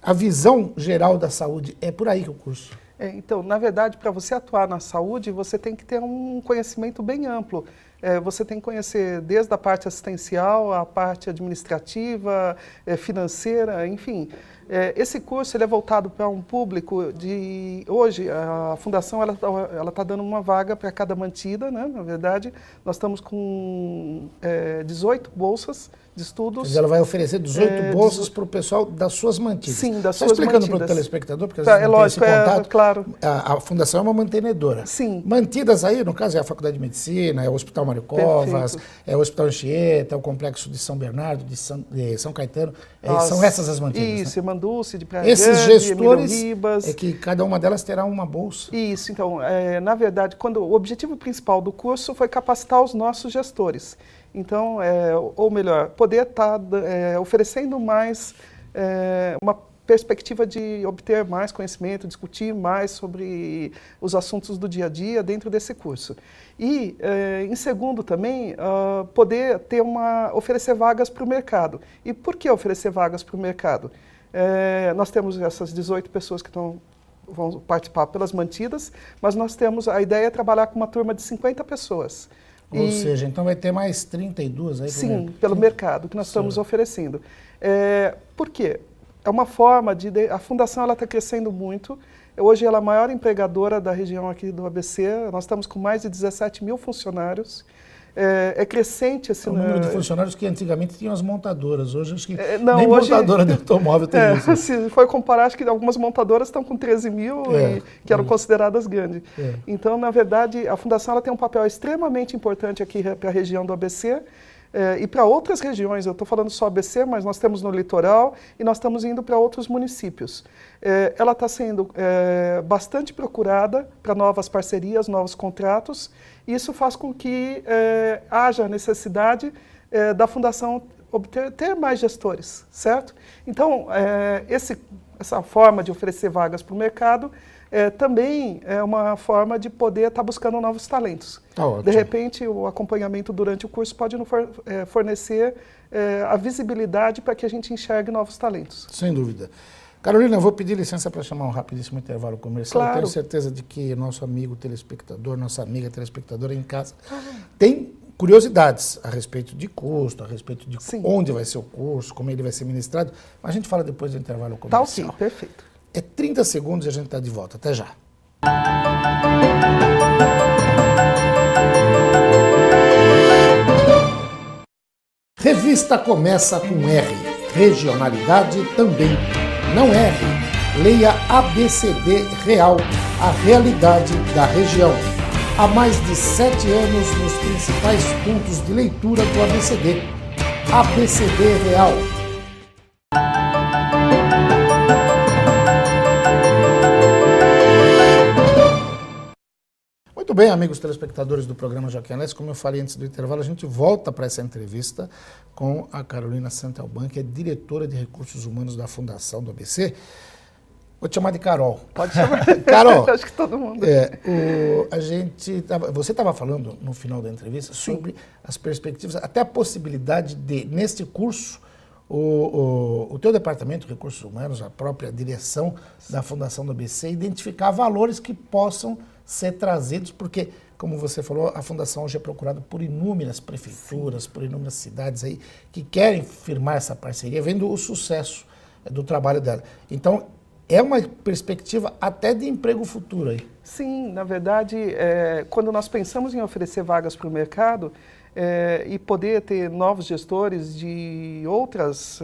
a visão geral da saúde, é por aí que o curso. Então, na verdade, para você atuar na saúde, você tem que ter um conhecimento bem amplo. Você tem que conhecer desde a parte assistencial, a parte administrativa, financeira, enfim. Esse curso ele é voltado para um público de... Hoje, a Fundação ela tá dando uma vaga para cada mantida, né? Na verdade, nós estamos com 18 bolsas de estudos. Mas ela vai oferecer 18 bolsas para o pessoal das suas mantidas. Sim, das suas mantidas. Só explicando para o telespectador, porque às vezes não tem esse contato. Claro. A Fundação é uma mantenedora. Sim. Mantidas aí, no caso, é a Faculdade de Medicina, é o Hospital Mário Covas, é o Hospital Anchieta, é o Complexo de São Bernardo, de São Caetano. São essas as mantidas. Isso, né? Dulce, de Praia Esses Grande, gestores, Ribas. é que cada uma delas terá uma bolsa. Isso, então, na verdade, o objetivo principal do curso foi capacitar os nossos gestores. Então, ou melhor, poder estar oferecendo mais uma perspectiva de obter mais conhecimento, discutir mais sobre os assuntos do dia a dia dentro desse curso. E, em segundo também, poder oferecer vagas para o mercado. E por que oferecer vagas para o mercado? Nós temos essas 18 pessoas que vão participar pelas mantidas, mas nós temos a ideia de trabalhar com uma turma de 50 pessoas. Ou seja, então vai ter mais 32 aí? Sim, pelo mercado que nós estamos oferecendo. Por quê? É uma forma a Fundação está crescendo muito. Hoje ela é a maior empregadora da região aqui do ABC. Nós estamos com mais de 17 mil funcionários. É crescente esse número de funcionários que antigamente tinham as montadoras. Hoje acho que nem hoje, montadora de automóvel tem isso. Se for comparar, acho que algumas montadoras estão com 13 mil que eram consideradas grandes. Então, na verdade, a Fundação ela tem um papel extremamente importante aqui para a região do ABC e para outras regiões. Eu estou falando só ABC, mas nós temos no litoral e nós estamos indo para outros municípios. Ela está sendo bastante procurada para novas parcerias, novos contratos. Isso faz com que haja necessidade da Fundação ter mais gestores, certo? Então, essa forma de oferecer vagas para o mercado também é uma forma de poder estar buscando novos talentos. De repente, o acompanhamento durante o curso pode nos fornecer a visibilidade para que a gente enxergue novos talentos. Sem dúvida. Carolina, eu vou pedir licença para chamar um rapidíssimo intervalo comercial. Claro. Eu tenho certeza de que nosso amigo telespectador, nossa amiga telespectadora em casa, tem curiosidades a respeito de custo, a respeito de onde vai ser o curso, como ele vai ser ministrado. Mas a gente fala depois do intervalo comercial. Tá ok, perfeito. 30 segundos e a gente está de volta. Até já. Revista começa com R. Regionalidade também. Não erre. Leia ABCD Real, a realidade da região. Há mais de 7 anos nos principais pontos de leitura do ABCD. ABCD Real. Muito bem, amigos telespectadores do programa Joaquim Alessi, como eu falei antes do intervalo, a gente volta para essa entrevista com a Carolina Santelban, que é diretora de Recursos Humanos da Fundação do ABC. Vou te chamar de Carol. Pode chamar. Carol, Acho que todo mundo. Você estava falando no final da entrevista sobre as perspectivas, até a possibilidade de, neste curso, o teu departamento de Recursos Humanos, a própria direção da Fundação do ABC, identificar valores que possam ser trazidos, porque, como você falou, a Fundação hoje é procurada por inúmeras prefeituras, por inúmeras cidades aí, que querem firmar essa parceria, vendo o sucesso do trabalho dela. Então, é uma perspectiva até de emprego futuro aí. Sim, na verdade, quando nós pensamos em oferecer vagas para o mercado e poder ter novos gestores de outras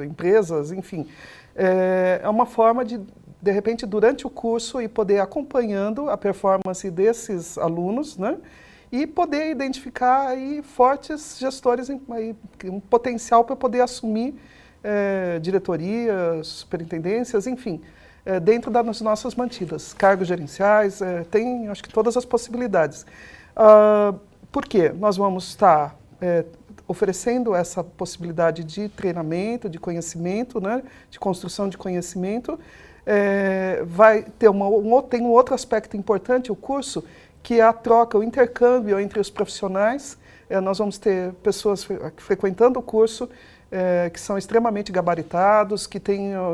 empresas, enfim, é uma forma de repente, durante o curso, e poder acompanhando a performance desses alunos, né? E poder identificar aí fortes gestores, um potencial para poder assumir diretorias, superintendências, enfim, dentro das nossas mantidas, cargos gerenciais, tem, acho que, todas as possibilidades. Por quê? Nós vamos estar oferecendo essa possibilidade de treinamento, de conhecimento, né, de construção de conhecimento. Vai ter tem um outro aspecto importante, o curso, que é a troca, o intercâmbio entre os profissionais. Nós vamos ter pessoas frequentando o curso, que são extremamente gabaritados,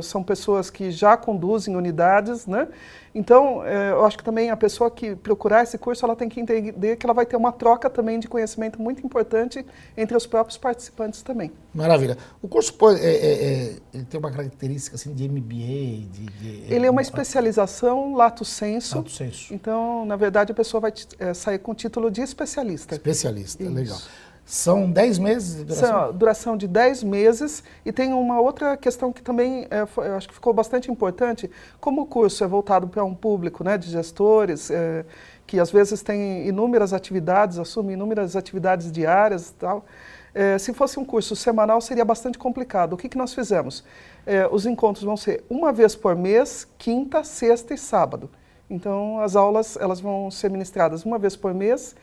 são pessoas que já conduzem unidades, né? Então, eu acho que também a pessoa que procurar esse curso, ela tem que entender que ela vai ter uma troca também de conhecimento muito importante entre os próprios participantes também. Maravilha. O curso ele tem uma característica assim, de MBA? Ele é uma especialização lato sensu. Lato sensu. Então, na verdade, a pessoa vai sair com o título de especialista. Especialista, Isso. Legal. São 10 meses de duração? Duração de 10 meses. E tem uma outra questão que também eu acho que ficou bastante importante. Como o curso é voltado para um público, né, de gestores, que às vezes tem inúmeras atividades, assumem inúmeras atividades diárias e tal, se fosse um curso semanal seria bastante complicado. O que nós fizemos? Os encontros vão ser uma vez por mês, quinta, sexta e sábado. Então, as aulas elas vão ser ministradas uma vez por mês,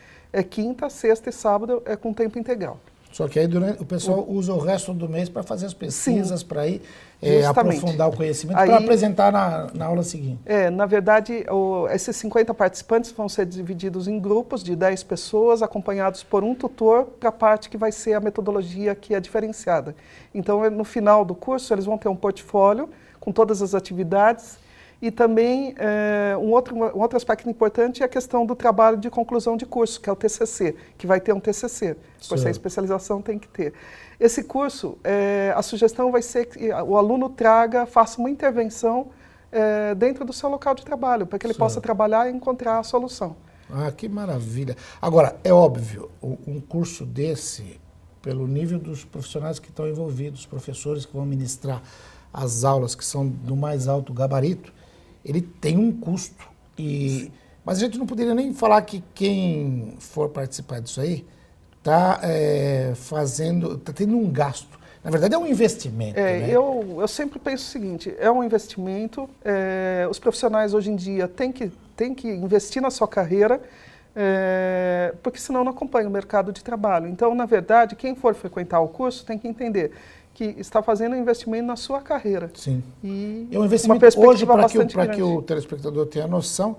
quinta, sexta e sábado com tempo integral. Só que aí o pessoal usa o resto do mês para fazer as pesquisas, para ir Justamente. Aprofundar o conhecimento, para apresentar na aula seguinte. Na verdade, esses 50 participantes vão ser divididos em grupos de 10 pessoas, acompanhados por um tutor, para a parte que vai ser a metodologia que é diferenciada. Então, no final do curso, eles vão ter um portfólio com todas as atividades. E também, um outro aspecto importante é a questão do trabalho de conclusão de curso, que é o TCC, que vai ter um TCC. Por ser especialização, tem que ter. Esse curso, a sugestão vai ser que o aluno faça uma intervenção dentro do seu local de trabalho, para que ele possa trabalhar e encontrar a solução. Ah, que maravilha. Agora, é óbvio, um curso desse, pelo nível dos profissionais que estão envolvidos, os professores que vão ministrar as aulas que são do mais alto gabarito, ele tem um custo. Mas a gente não poderia nem falar que quem for participar disso aí está tendo um gasto. Na verdade, é um investimento. Né? Eu sempre penso o seguinte, é um investimento, os profissionais hoje em dia têm que investir na sua carreira, porque senão não acompanha o mercado de trabalho. Então, na verdade, quem for frequentar o curso tem que entender que está fazendo um investimento na sua carreira. Sim. E é um investimento hoje, para que o telespectador tenha noção,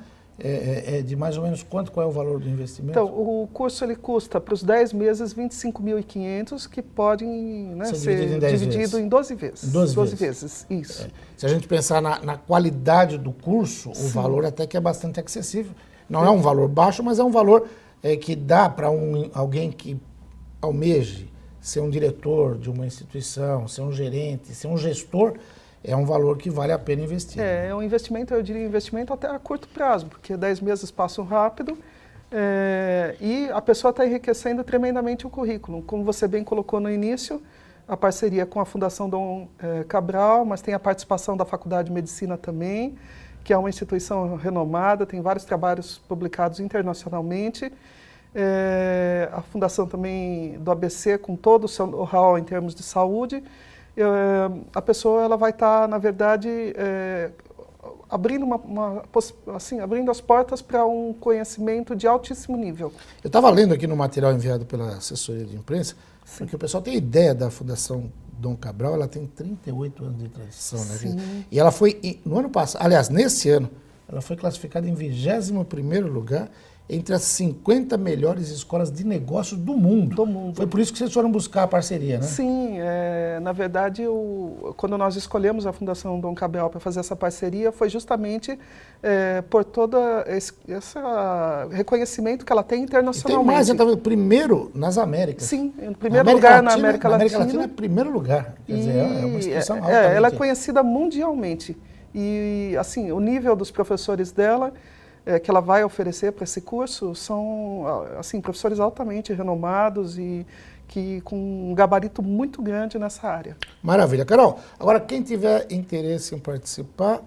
de mais ou menos qual é o valor do investimento? Então, o curso ele custa para os 10 meses R$ 25.500, que podem ser dividido em 12 vezes. 12 vezes, isso. Se a gente pensar na qualidade do curso, o valor até que é bastante acessível. Não é um valor baixo, mas é um valor que dá para alguém que almeje ser um diretor de uma instituição, ser um gerente, ser um gestor, é um valor que vale a pena investir. É um investimento, eu diria investimento até a curto prazo, porque 10 meses passam rápido e a pessoa está enriquecendo tremendamente o currículo. Como você bem colocou no início, a parceria com a Fundação Dom Cabral, mas tem a participação da Faculdade de Medicina também, que é uma instituição renomada, tem vários trabalhos publicados internacionalmente. A fundação também do ABC, com todo o seu know-how em termos de saúde, a pessoa ela vai estar, na verdade, abrindo, abrindo as portas para um conhecimento de altíssimo nível. Eu estava lendo aqui no material enviado pela assessoria de imprensa, porque o pessoal tem ideia da Fundação Dom Cabral, ela tem 38 anos de tradição, né? Sim. E ela foi, no ano passado, aliás, nesse ano, ela foi classificada em 21º lugar entre as 50 melhores escolas de negócios do mundo. Foi por isso que vocês foram buscar a parceria, né? Sim, na verdade, quando nós escolhemos a Fundação Dom Cabral para fazer essa parceria, foi justamente por todo esse reconhecimento que ela tem internacionalmente. E tem mais, você está vendo, primeiro nas Américas. Sim, em primeiro lugar na América Latina. Na América Latina é primeiro lugar, quer dizer, é uma instituição altamente. Ela é conhecida mundialmente. E, assim, o nível dos professores dela, que ela vai oferecer para esse curso, são, assim, professores altamente renomados e que com um gabarito muito grande nessa área. Maravilha. Carol, agora quem tiver interesse em participar,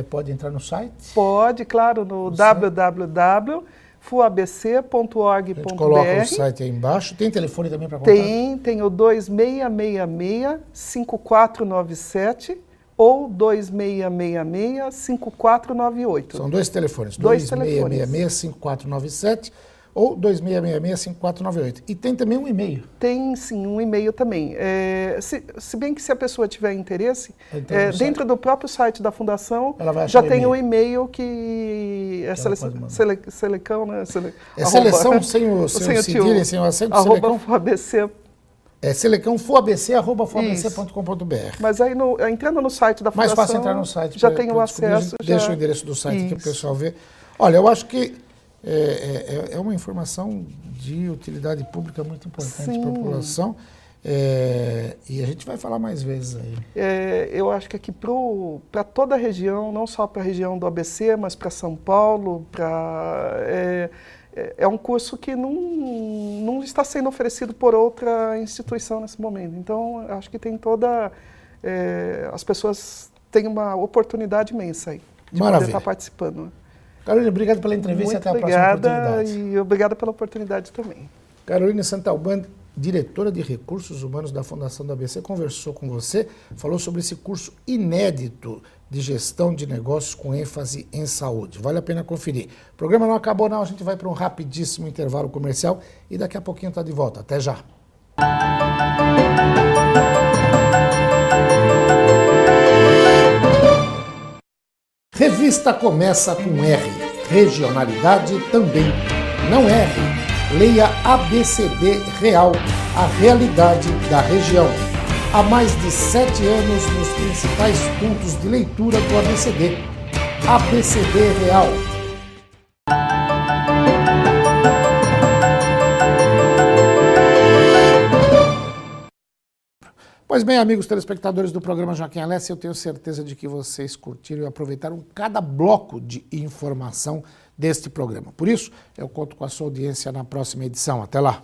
pode entrar no site? Pode, claro, no www.fuabc.org.br. A gente coloca o site aí embaixo. Tem telefone também para contato? Tem o 2666-5497 ou 2666-5498. São dois telefones, 2666-5497 ou 2666-5498. E tem também um e-mail. Tem sim, um e-mail também. Se bem que se a pessoa tiver interesse, dentro do próprio site da Fundação, já tem um e-mail que é selecão, né? Seleção sem o cedilha, sem o acento, arroba FUABC. selecãofuabc.fuabc.com.br. Mas aí, entrando no site da Fundação, mais fácil entrar no site. Já tem o acesso. Deixa o endereço do site que o pessoal vê. Olha, eu acho que é uma informação de utilidade pública muito importante para a população. E a gente vai falar mais vezes aí. Eu acho que aqui para toda a região, não só para a região do ABC, mas para São Paulo, é um curso que não está sendo oferecido por outra instituição nesse momento. Então, acho que tem as pessoas têm uma oportunidade imensa aí de poder estar participando. Carolina, obrigado pela entrevista e até a próxima oportunidade. E obrigada pela oportunidade também. Carolina Santalban, diretora de Recursos Humanos da Fundação do ABC, conversou com você, falou sobre esse curso inédito de gestão de negócios com ênfase em saúde. Vale a pena conferir. O programa não acabou não, a gente vai para um rapidíssimo intervalo comercial e daqui a pouquinho está de volta. Até já. Revista começa com R. Regionalidade também. Não erre. Leia ABCD Real, a realidade da região. Há mais de 7 anos nos principais pontos de leitura do ABCD. ABCD Real. Pois bem, amigos telespectadores do programa Joaquim Alessi, eu tenho certeza de que vocês curtiram e aproveitaram cada bloco de informação deste programa. Por isso, eu conto com a sua audiência na próxima edição. Até lá!